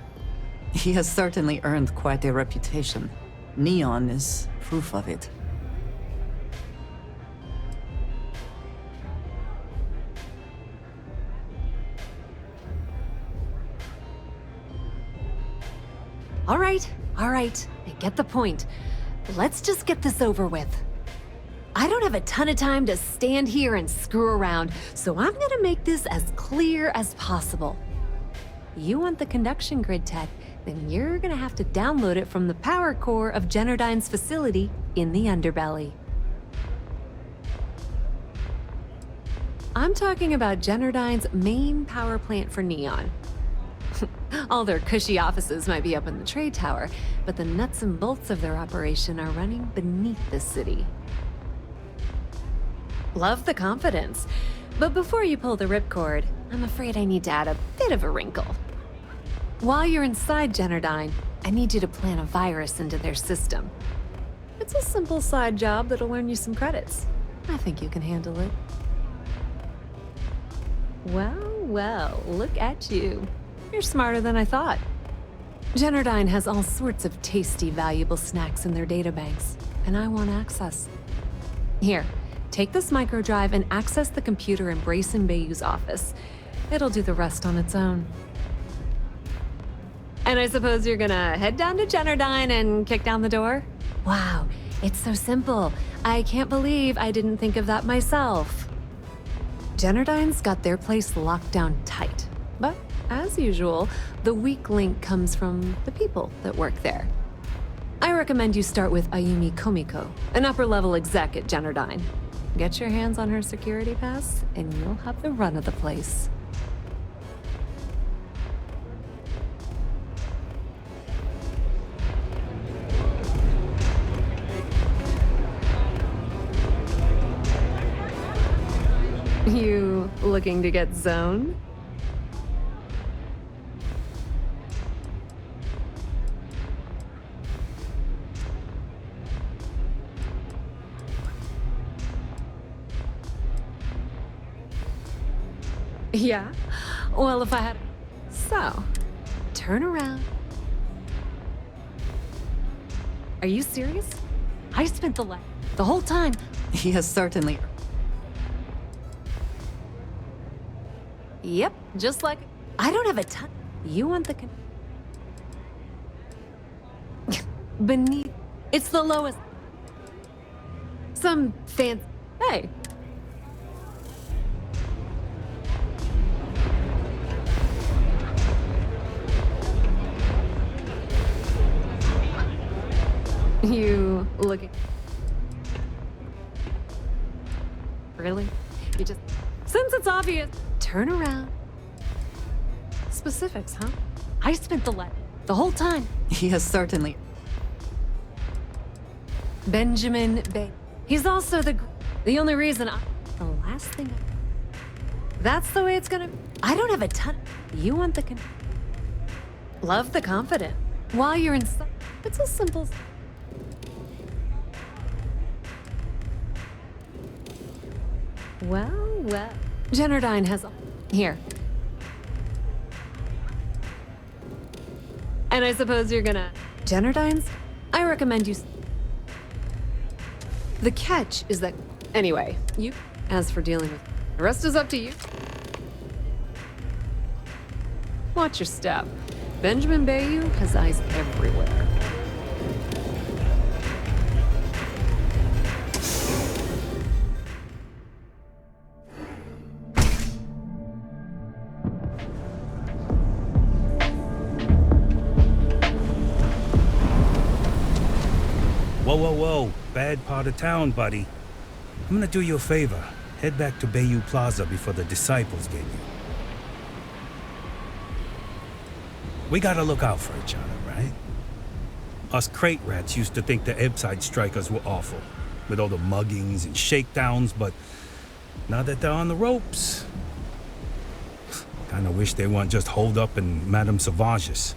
He has certainly earned quite a reputation. Neon is proof of it. All right, I get the point. Let's just get this over with. I don't have a ton of time to stand here and screw around, so I'm gonna make this as clear as possible. You want the conduction grid tech, then you're gonna have to download it from the power core of Generdyne's facility in the underbelly. I'm talking about Generdyne's main power plant for Neon. All their cushy offices might be up in the trade tower, but the nuts and bolts of their operation are running beneath the city. Love the confidence, but before you pull the ripcord, I'm afraid I need to add a bit of a wrinkle. While you're inside Generdyne, I need you to plant a virus into their system. It's a simple side job that'll earn you some credits. I think you can handle it. Well, look at you. You're smarter than I thought. Generdyne has all sorts of tasty, valuable snacks in their databanks, and I want access. Here, take this microdrive and access the computer in Brace and Bayou's office. It'll do the rest on its own. And I suppose you're gonna head down to Generdyne and kick down the door? Wow, it's so simple. I can't believe I didn't think of that myself. Generdyne's got their place locked down tight, but as usual, the weak link comes from the people that work there. I recommend you start with Ayumi Komiko, an upper-level exec at Generdyne. Get your hands on her security pass, and you'll have the run of the place. You looking to get zoned? Yeah? Well, if I had... So, turn around. Are you serious? I spent the whole time... He has certainly... Yep, just like... I don't have a ton... You want the... Beneath... It's the lowest... Some fancy... Hey. You looking... Really? You just... Since it's obvious, turn around. Specifics, huh? I spent the whole time. He has certainly... Benjamin Bay. He's also the only reason the last thing that's the way it's gonna... I don't have a ton... You want the love the confident. While you're in... It's a simple... Well. Generdyne has... Here. And I suppose you're gonna... Generdyne's? I recommend you... The catch is that... Anyway, you... As for dealing with... The rest is up to you. Watch your step. Benjamin Bayou has eyes everywhere. Whoa. Bad part of town, buddy. I'm gonna do you a favor. Head back to Bayou Plaza before the Disciples get you. We gotta look out for each other, right? Us crate rats used to think the Ebbside strikers were awful, with all the muggings and shakedowns, but now that they're on the ropes, kinda wish they weren't just holed up in Madame Sauvage's.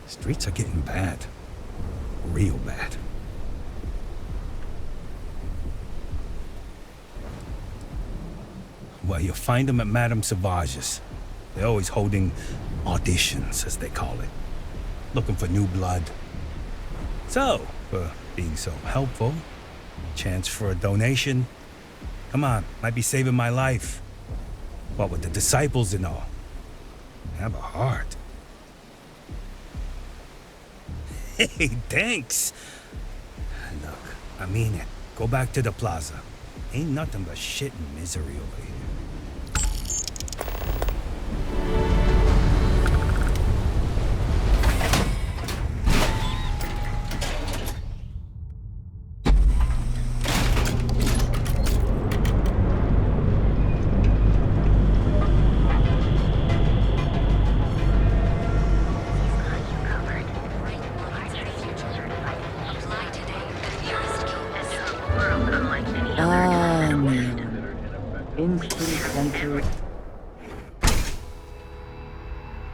Streets are getting bad. Real bad. Well, you'll find them at Madame Sauvage's. They're always holding auditions, as they call it. Looking for new blood. So, for being so helpful, chance for a donation. Come on, might be saving my life. What with the Disciples and all. Have a heart. Hey, thanks. Look, I mean it. Go back to the plaza. Ain't nothing but shit and misery over here.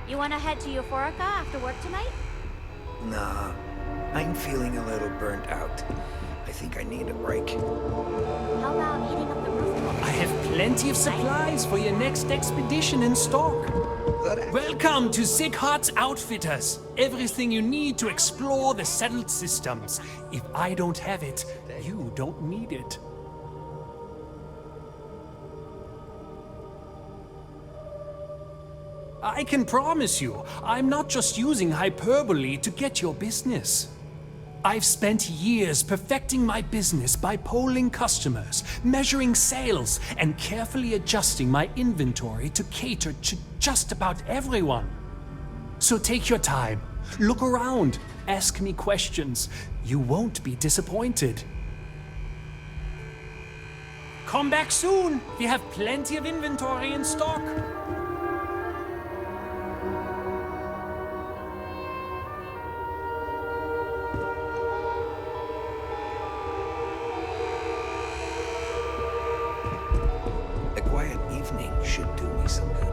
You wanna head to Euphorica after work tonight? Nah, I'm feeling a little burnt out. I think I need a break. How about heating up the roof? I have plenty of supplies for your next expedition in stock. Welcome to Sighardt's Outfitters. Everything you need to explore the settled systems. If I don't have it, you don't need it. I can promise you, I'm not just using hyperbole to get your business. I've spent years perfecting my business by polling customers, measuring sales, and carefully adjusting my inventory to cater to just about everyone. So take your time, look around, ask me questions. You won't be disappointed. Come back soon. We have plenty of inventory in stock. Should do me some good.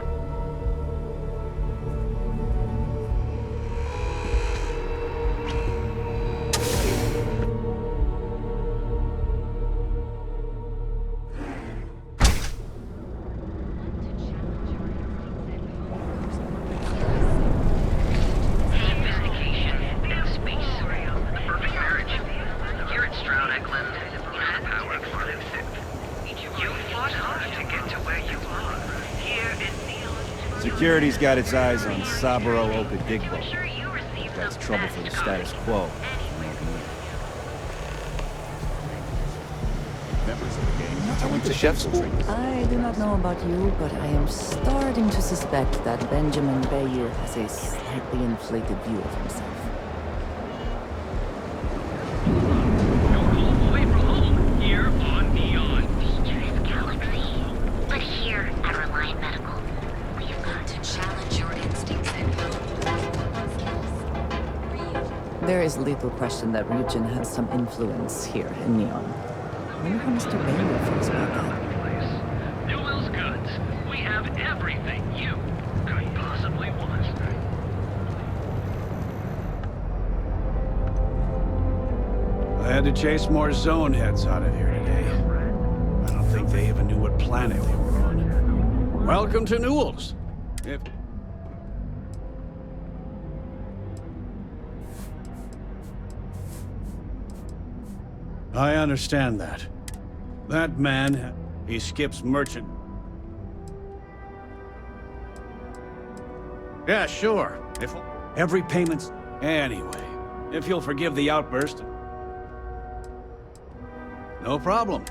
Security's got its eyes on Saburo Okadigbo. That's trouble for the status quo. Members of the gang. I went to chef school. I do not know about you, but I am starting to suspect that Benjamin Bayeux has a slightly inflated view of himself. Away from home, here on Neon. Dangerous galaxy. But here at Reliant Medical, we've got to challenge your instincts and There is little question that Ryujin has some influence here in Neon. I wonder how Mr. Bayeux feels about that. Newell's goods. We have everything you could possibly want. I had to chase more zone heads out of here today. I don't think they even knew what planet they were on. Welcome to Newell's. If... I understand that. That man, he skips merchant. Yeah, sure. If every payment's... Anyway, if you'll forgive the outburst... No problem.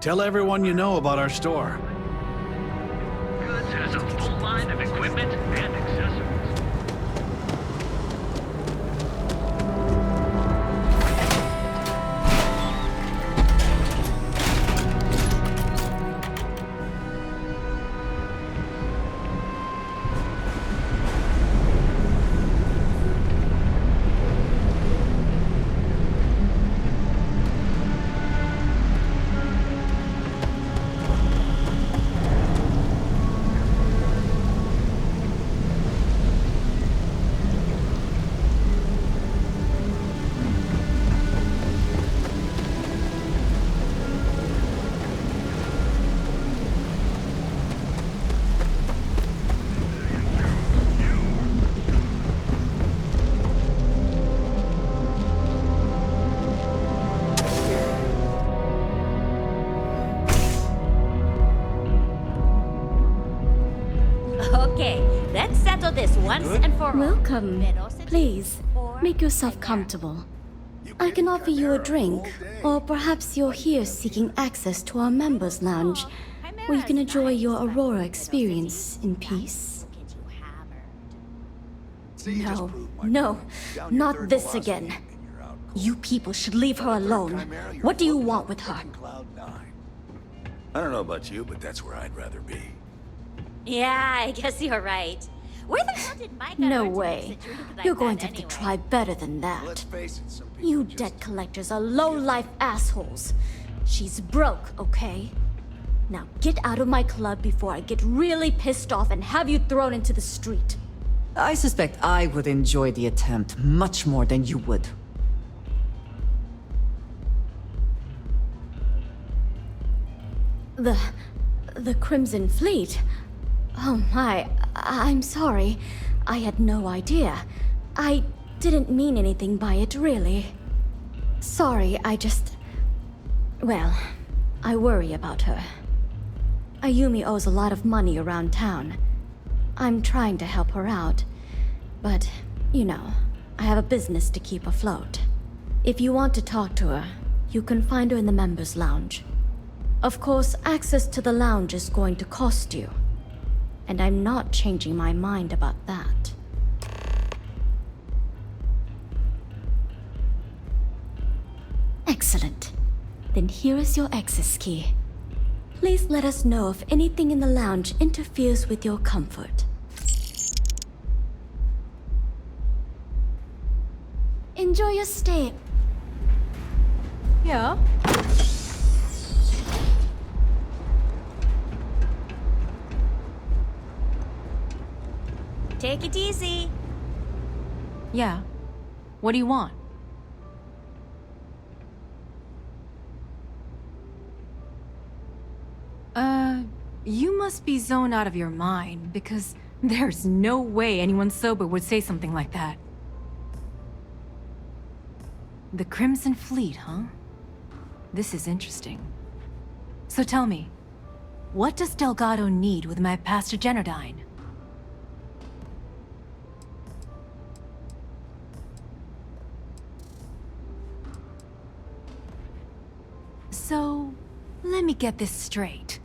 Tell everyone you know about our store. Goods has a full line of equipment and accessories. This once and for all. Welcome. Please, make yourself comfortable. I can offer you a drink, or perhaps you're here seeking access to our members' lounge, where you can enjoy your Aurora experience in peace. No, no, not this again. You people should leave her alone. What do you want with her? I don't know about you, but that's where I'd rather be. Yeah, I guess you're right. Where the hell did Mike No way. You're going to have to try better than that. You debt collectors are low-life assholes. She's broke, okay? Now get out of my club before I get really pissed off and have you thrown into the street. I suspect I would enjoy the attempt much more than you would. The Crimson Fleet? Oh my, I'm sorry. I had no idea. I didn't mean anything by it, really. Sorry, well, I worry about her. Ayumi owes a lot of money around town. I'm trying to help her out, but, you know, I have a business to keep afloat. If you want to talk to her, you can find her in the members' lounge. Of course, access to the lounge is going to cost you. And I'm not changing my mind about that. Excellent. Then here is your access key. Please let us know if anything in the lounge interferes with your comfort. Enjoy your stay. Yeah. Take it easy. Yeah. What do you want? You must be zoned out of your mind, because there's no way anyone sober would say something like that. The Crimson Fleet, huh? This is interesting. So tell me, what does Delgado need with my Pastor Generdyne? So, let me get this straight.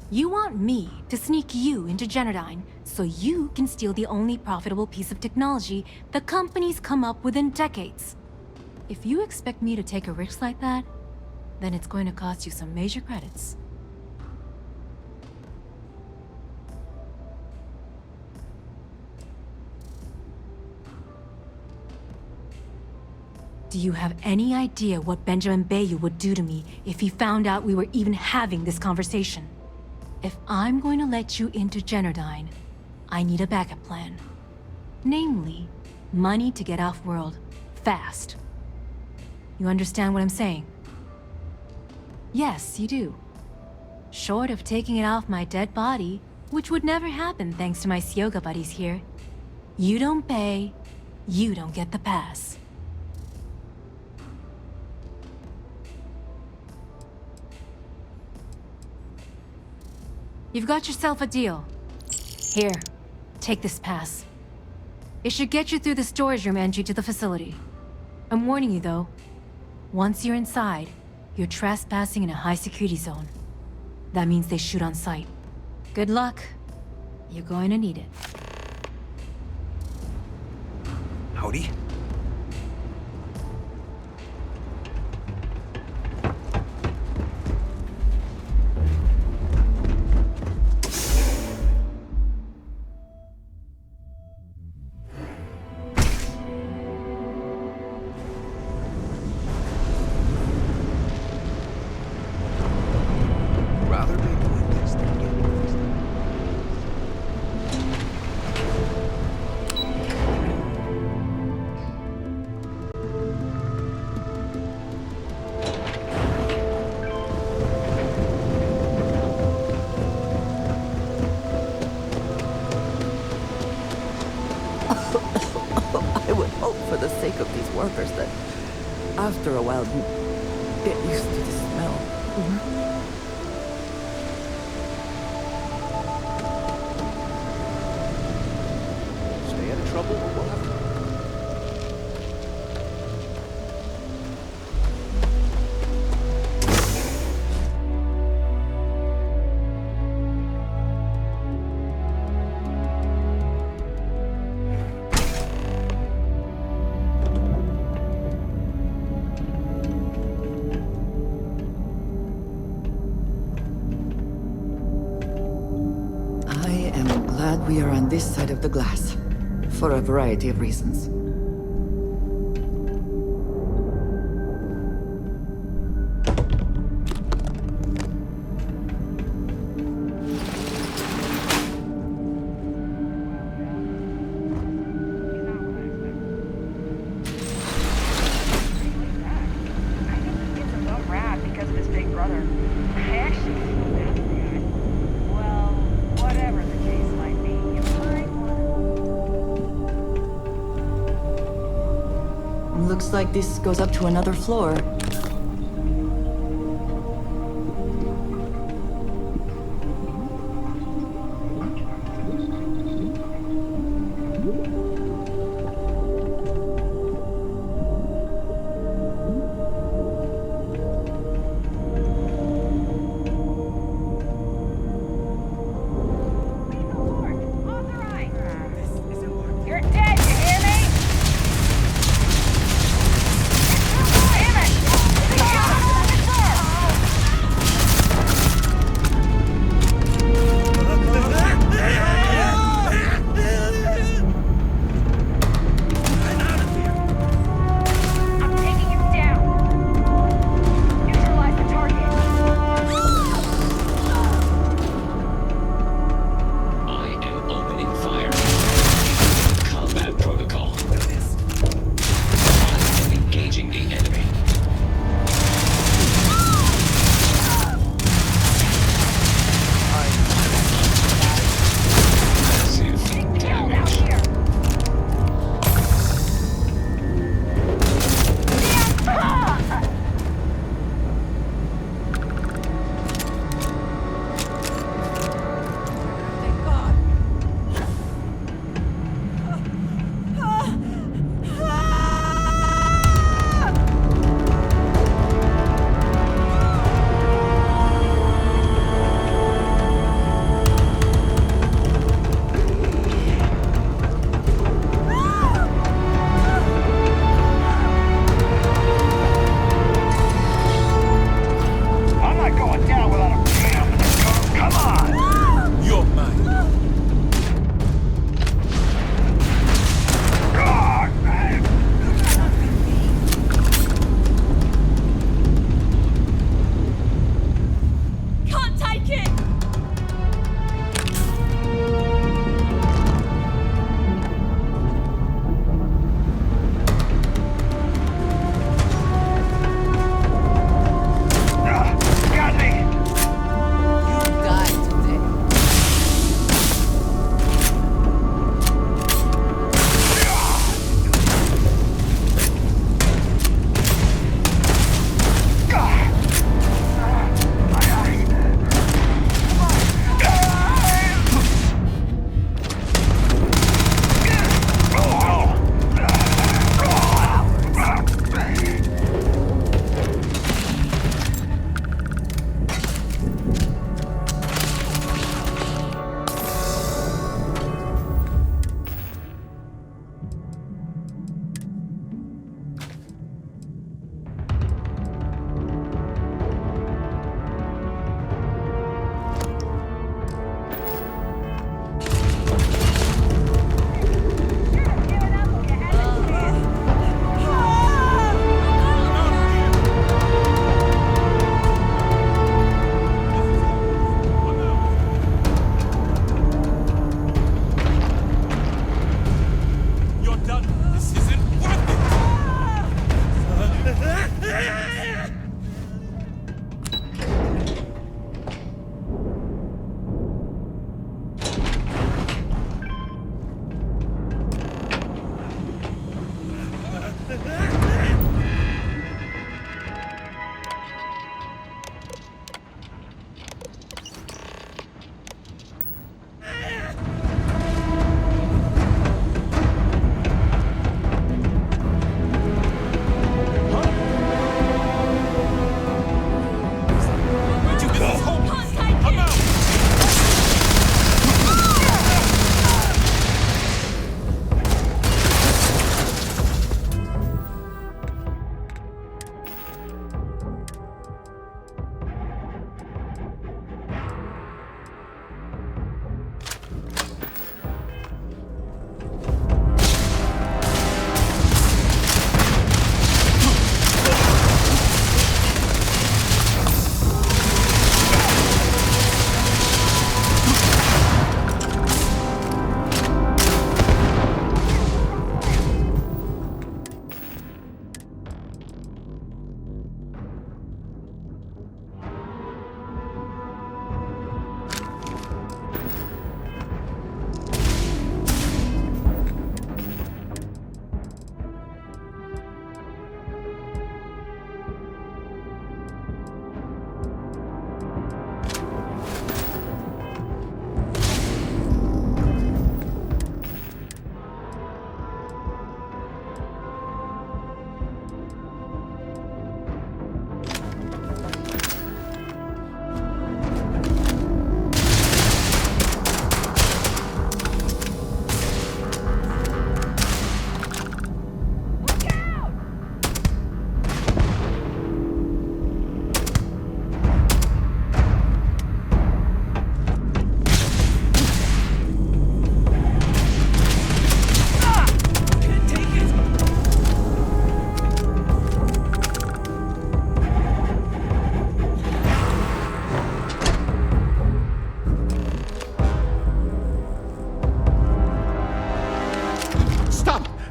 You want me to sneak you into Generdyne so you can steal the only profitable piece of technology the company's come up with in decades. If you expect me to take a risk like that, then it's going to cost you some major credits. Do you have any idea what Benjamin Bayou would do to me if he found out we were even having this conversation? If I'm going to let you into Generdyne, I need a backup plan. Namely, money to get off-world, fast. You understand what I'm saying? Yes, you do. Short of taking it off my dead body, which would never happen thanks to my Syoga buddies here. You don't pay, you don't get the pass. You've got yourself a deal. Here, take this pass. It should get you through the storage room entry to the facility. I'm warning you though, once you're inside, you're trespassing in a high-security zone. That means they shoot on sight. Good luck. You're going to need it. Howdy. That after a while you get used to the smell. Stay out of trouble or we'll have to... We are on this side of the glass, for a variety of reasons. Looks like this goes up to another floor.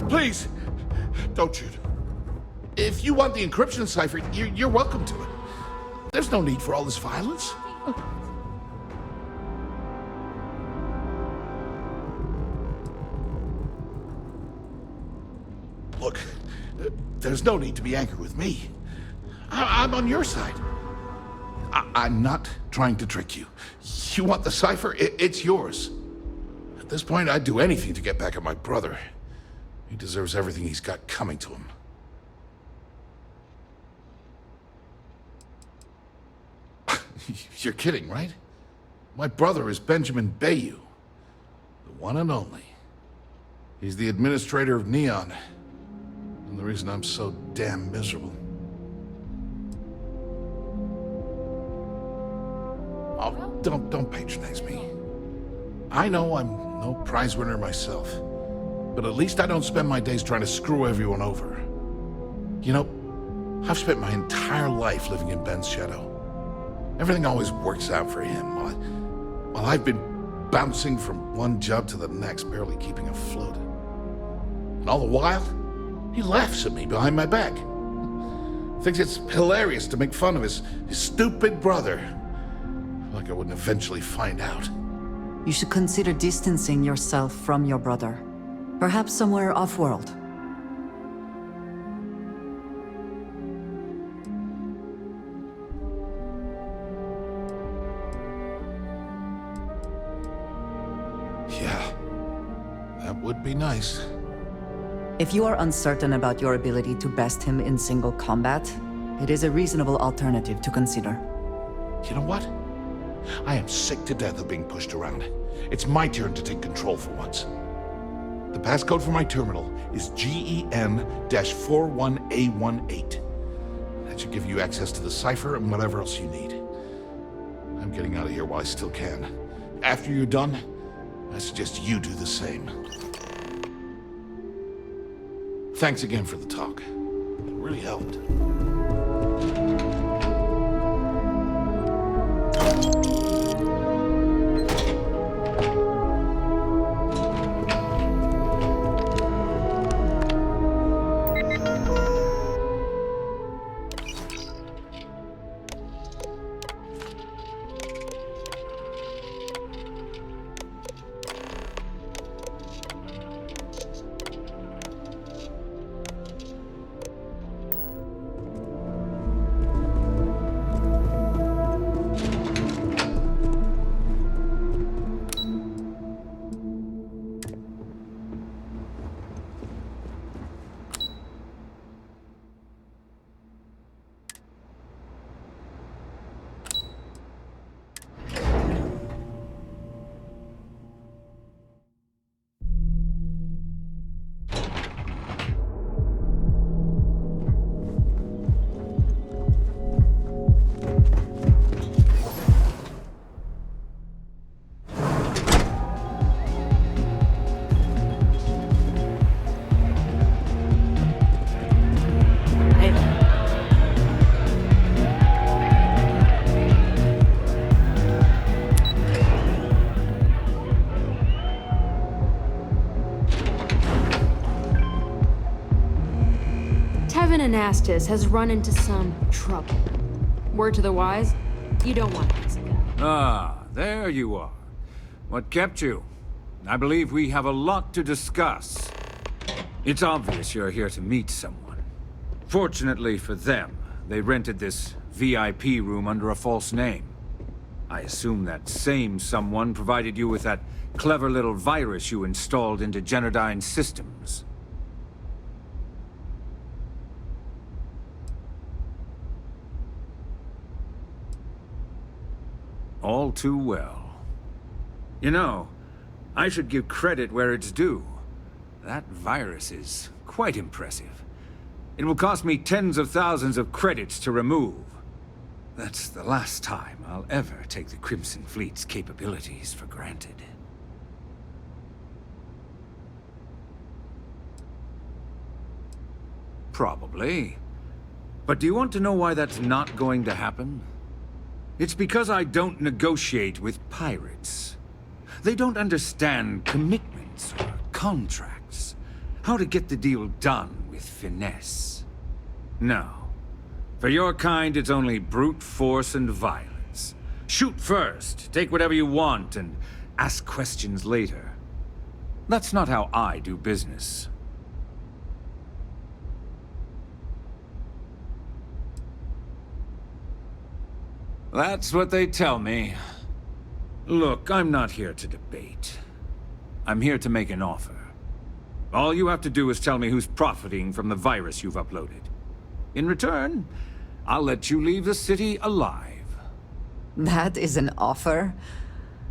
Please, don't shoot. If you want the encryption cipher, you're welcome to it. There's no need for all this violence. Look, there's no need to be angry with me. I'm on your side. I'm not trying to trick you. You want the cipher? It's yours. At this point, I'd do anything to get back at my brother. He deserves everything he's got coming to him. You're kidding, right? My brother is Benjamin Bayou, the one and only. He's the administrator of Neon, and the reason I'm so damn miserable. Oh, don't patronize me. I know I'm no prize winner myself, but at least I don't spend my days trying to screw everyone over. You know, I've spent my entire life living in Ben's shadow. Everything always works out for him, while I've been bouncing from one job to the next, barely keeping afloat. And all the while, he laughs at me behind my back. Thinks it's hilarious to make fun of his stupid brother. Like I wouldn't eventually find out. You should consider distancing yourself from your brother. Perhaps somewhere off-world. Yeah, that would be nice. If you are uncertain about your ability to best him in single combat, it is a reasonable alternative to consider. You know what? I am sick to death of being pushed around. It's my turn to take control for once. The passcode for my terminal is GEN-41A18. That should give you access to the cipher and whatever else you need. I'm getting out of here while I still can. After you're done, I suggest you do the same. Thanks again for the talk. It really helped. Anastas has run into some trouble. Word to the wise, you don't want this again. Ah, there you are. What kept you? I believe we have a lot to discuss. It's obvious you're here to meet someone. Fortunately for them, they rented this VIP room under a false name. I assume that same someone provided you with that clever little virus you installed into Genodyne's systems. All too well. You know, I should give credit where it's due. That virus is quite impressive. It will cost me tens of thousands of credits to remove. That's the last time I'll ever take the Crimson Fleet's capabilities for granted. Probably. But do you want to know why that's not going to happen? It's because I don't negotiate with pirates. They don't understand commitments or contracts. how to get the deal done with finesse. No. For your kind, it's only brute force and violence. Shoot first, take whatever you want, and ask questions later. That's not how I do business. That's what they tell me. Look, I'm not here to debate. I'm here to make an offer. All you have to do is tell me who's profiting from the virus you've uploaded. In return, I'll let you leave the city alive. That is an offer?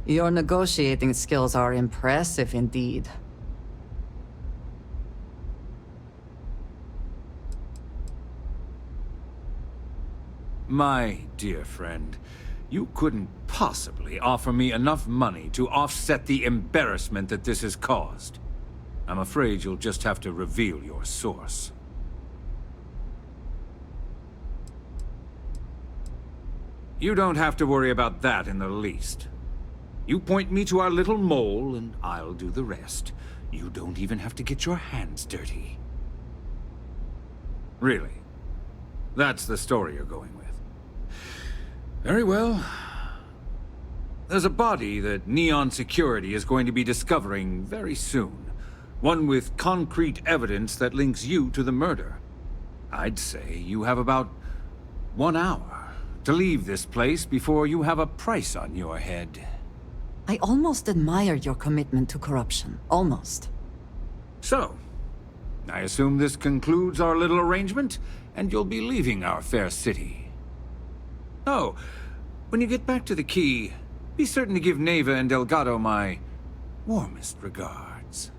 Your negotiating skills are impressive indeed. My dear friend, you couldn't possibly offer me enough money to offset the embarrassment that this has caused. I'm afraid you'll just have to reveal your source. You don't have to worry about that in the least. You point me to our little mole, and I'll do the rest. You don't even have to get your hands dirty. Really? That's the story you're going with. Very well. There's a body that Neon Security is going to be discovering very soon. One with concrete evidence that links you to the murder. I'd say you have about 1 hour to leave this place before you have a price on your head. I almost admire your commitment to corruption. Almost. So, I assume this concludes our little arrangement, and you'll be leaving our fair city. Oh, when you get back to the key, be certain to give Neva and Delgado my warmest regards.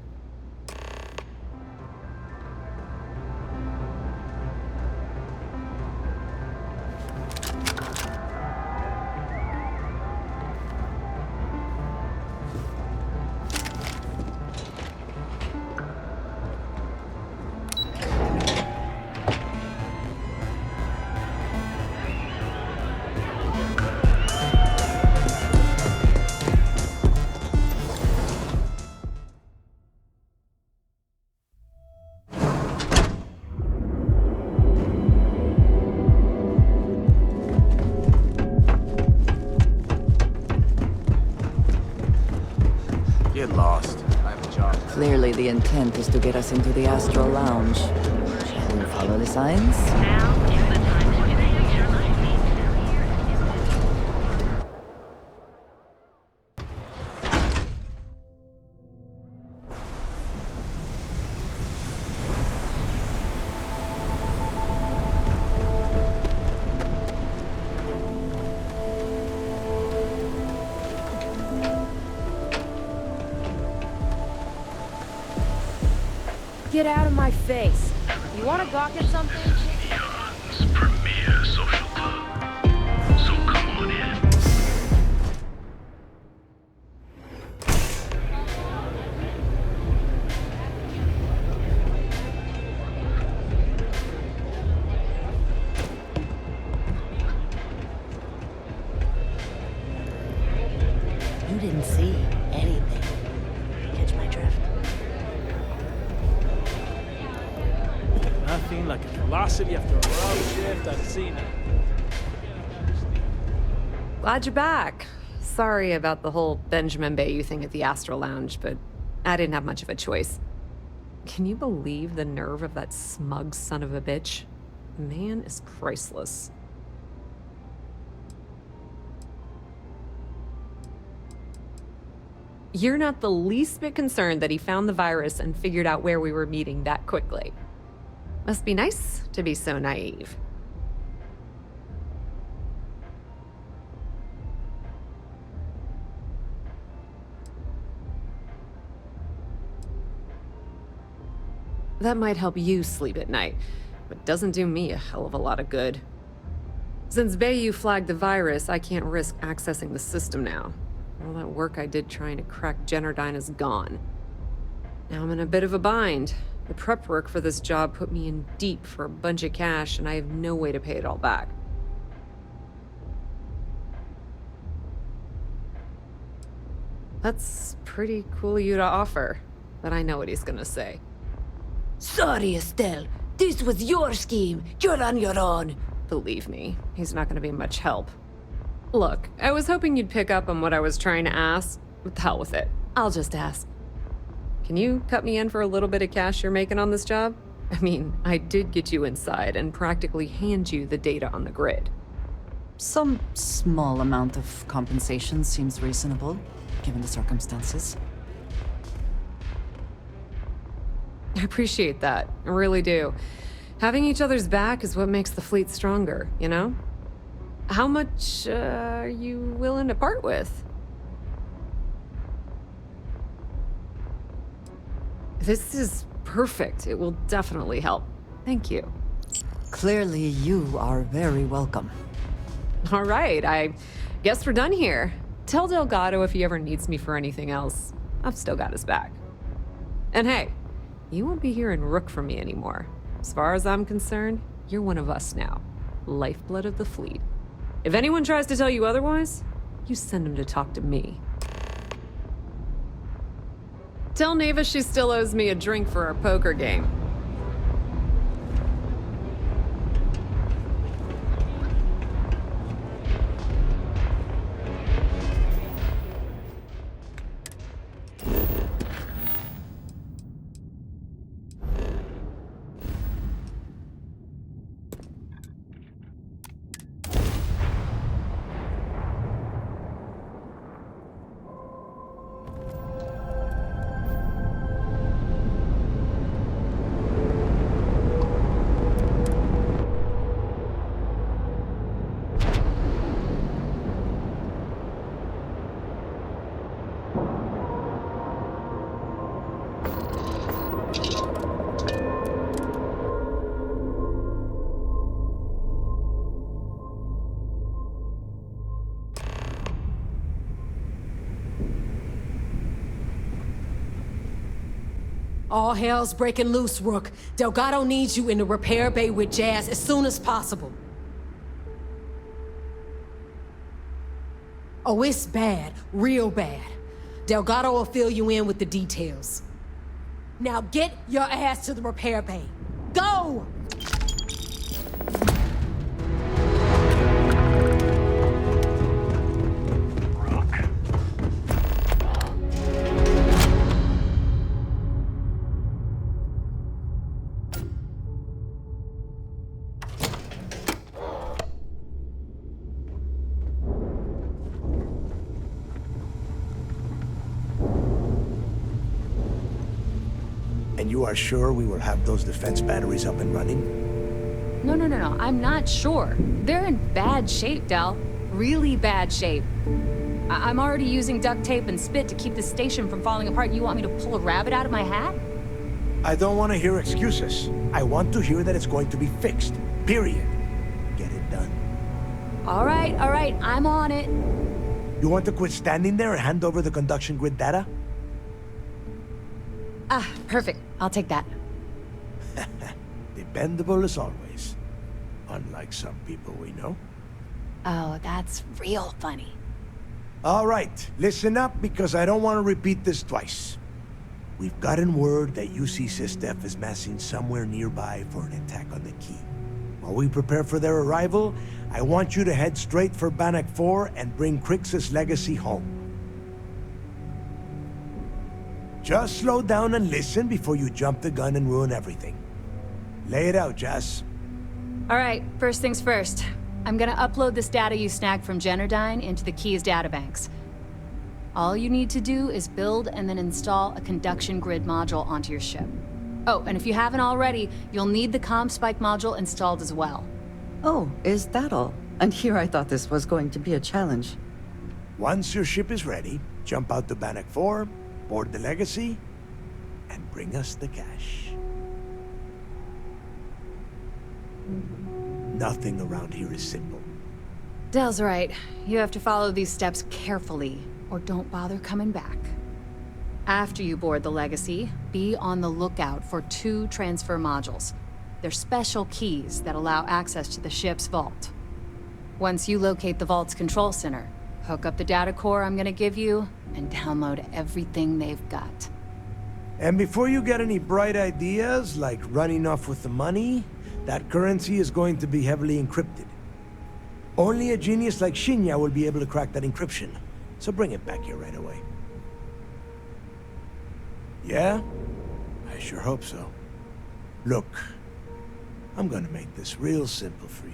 Clearly the intent is to get us into the Astral Lounge. Shall we follow the signs? Get out of my face. You want to gawk at something? Neon's premier social club. So come on in. You didn't see anything. Catch my drift? Nothing like a velocity after a rough shift. I've seen it. Glad you're back. Sorry about the whole Benjamin Bayou thing at the Astral Lounge, but I didn't have much of a choice. Can you believe the nerve of that smug son of a bitch? Man is priceless. You're not the least bit concerned that he found the virus and figured out where we were meeting that quickly. Must be nice to be so naive. That might help you sleep at night, but doesn't do me a hell of a lot of good. Since Bayou flagged the virus, I can't risk accessing the system now. All that work I did trying to crack Generdyne is gone. Now I'm in a bit of a bind. The prep work for this job put me in deep for a bunch of cash, and I have no way to pay it all back. That's pretty cool of you to offer, but I know what he's gonna say. Sorry, Estelle. This was your scheme. You're on your own. Believe me, he's not going to be much help. Look, I was hoping you'd pick up on what I was trying to ask. But the hell with it. I'll just ask. Can you cut me in for a little bit of cash you're making on this job? I mean, I did get you inside and practically hand you the data on the grid. Some small amount of compensation seems reasonable, given the circumstances. I appreciate that. I really do. Having each other's back is what makes the fleet stronger, you know? How much are you willing to part with? This is perfect. It will definitely help. Thank you. Clearly, you are very welcome. All right, I guess we're done here. Tell Delgado if he ever needs me for anything else. I've still got his back. And hey, you won't be hearing Rook from me anymore. As far as I'm concerned, you're one of us now. Lifeblood of the fleet. If anyone tries to tell you otherwise, you send them to talk to me. Tell Neva she still owes me a drink for our poker game. All hell's breaking loose, Rook. Delgado needs you in the repair bay with Jazz as soon as possible. Oh, it's bad. Real bad. Delgado will fill you in with the details. Now get your ass to the repair bay. Go! And you are sure we will have those defense batteries up and running? No. I'm not sure. They're in bad shape, Del. Really bad shape. I'm already using duct tape and spit to keep the station from falling apart. You want me to pull a rabbit out of my hat? I don't want to hear excuses. I want to hear that it's going to be fixed. Period. Get it done. All right. I'm on it. You want to quit standing there and hand over the conduction grid data? Ah, perfect. I'll take that. Dependable as always. Unlike some people we know. Oh, that's real funny. All right, listen up because I don't want to repeat this twice. We've gotten word that UC SysDef is massing somewhere nearby for an attack on the key. While we prepare for their arrival, I want you to head straight for Bannock 4 and bring Crix's legacy home. Just slow down and listen before you jump the gun and ruin everything. Lay it out, Jess. All right, first things first. I'm gonna upload this data you snagged from Generdyne into the Key's databanks. All you need to do is build and then install a conduction grid module onto your ship. Oh, and if you haven't already, you'll need the CommSpike module installed as well. Oh, is that all? And here I thought this was going to be a challenge. Once your ship is ready, jump out to Bannock 4, board the legacy, and bring us the cash. Nothing around here is simple. Del's right. You have to follow these steps carefully, or don't bother coming back. After you board the legacy, be on the lookout for 2 transfer modules. They're special keys that allow access to the ship's vault. Once you locate the vault's control center, hook up the data core I'm gonna give you, and download everything they've got. And before you get any bright ideas, like running off with the money, that currency is going to be heavily encrypted. Only a genius like Shinya will be able to crack that encryption. So bring it back here right away. Yeah? I sure hope so. Look, I'm gonna make this real simple for you.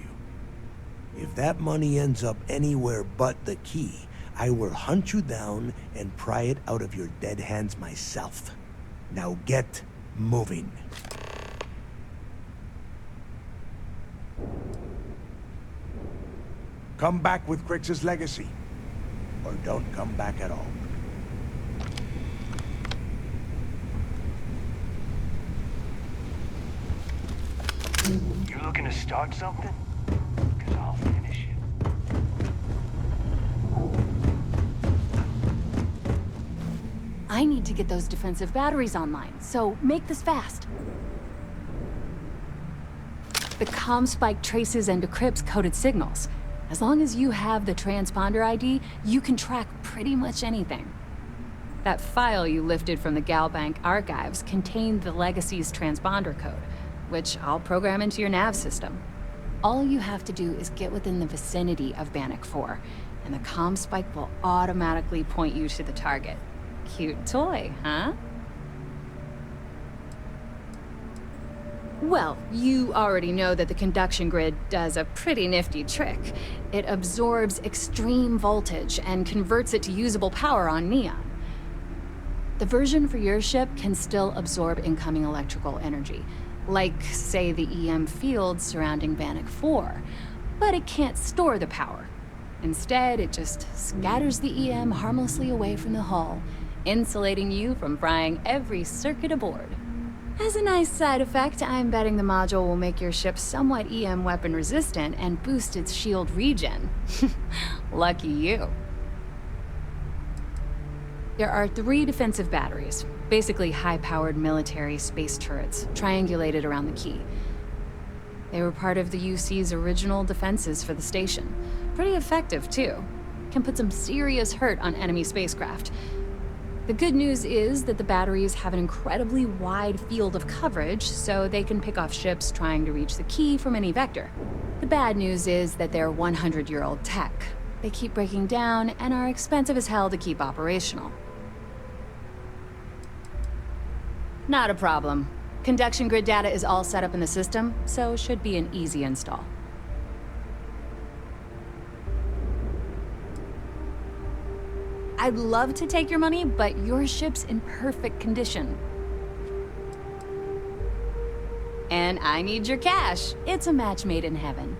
If that money ends up anywhere but the key, I will hunt you down and pry it out of your dead hands myself. Now get moving. Come back with Crix's legacy, or don't come back at all. You looking to start something? Because I'll finish it. I need to get those defensive batteries online, so make this fast. The comm spike traces and decrypts coded signals. As long as you have the transponder ID, you can track pretty much anything. That file you lifted from the Galbank archives contained the Legacy's transponder code, which I'll program into your nav system. All you have to do is get within the vicinity of Bannock 4, and the comm spike will automatically point you to the target. Cute toy, huh? Well, you already know that the conduction grid does a pretty nifty trick. It absorbs extreme voltage and converts it to usable power on Neon. The version for your ship can still absorb incoming electrical energy, like, say, the EM field surrounding Bannock 4, but it can't store the power. Instead, it just scatters the EM harmlessly away from the hull, insulating you from frying every circuit aboard. As a nice side effect, I'm betting the module will make your ship somewhat EM weapon resistant and boost its shield regen. Lucky you. There are 3 defensive batteries, basically high-powered military space turrets, triangulated around the key. They were part of the UC's original defenses for the station. Pretty effective, too. Can put some serious hurt on enemy spacecraft. The good news is that the batteries have an incredibly wide field of coverage, so they can pick off ships trying to reach the key from any vector. The bad news is that they're 100-year-old tech. They keep breaking down and are expensive as hell to keep operational. Not a problem. Conduction grid data is all set up in the system, so should be an easy install. I'd love to take your money, but your ship's in perfect condition. And I need your cash. It's a match made in heaven.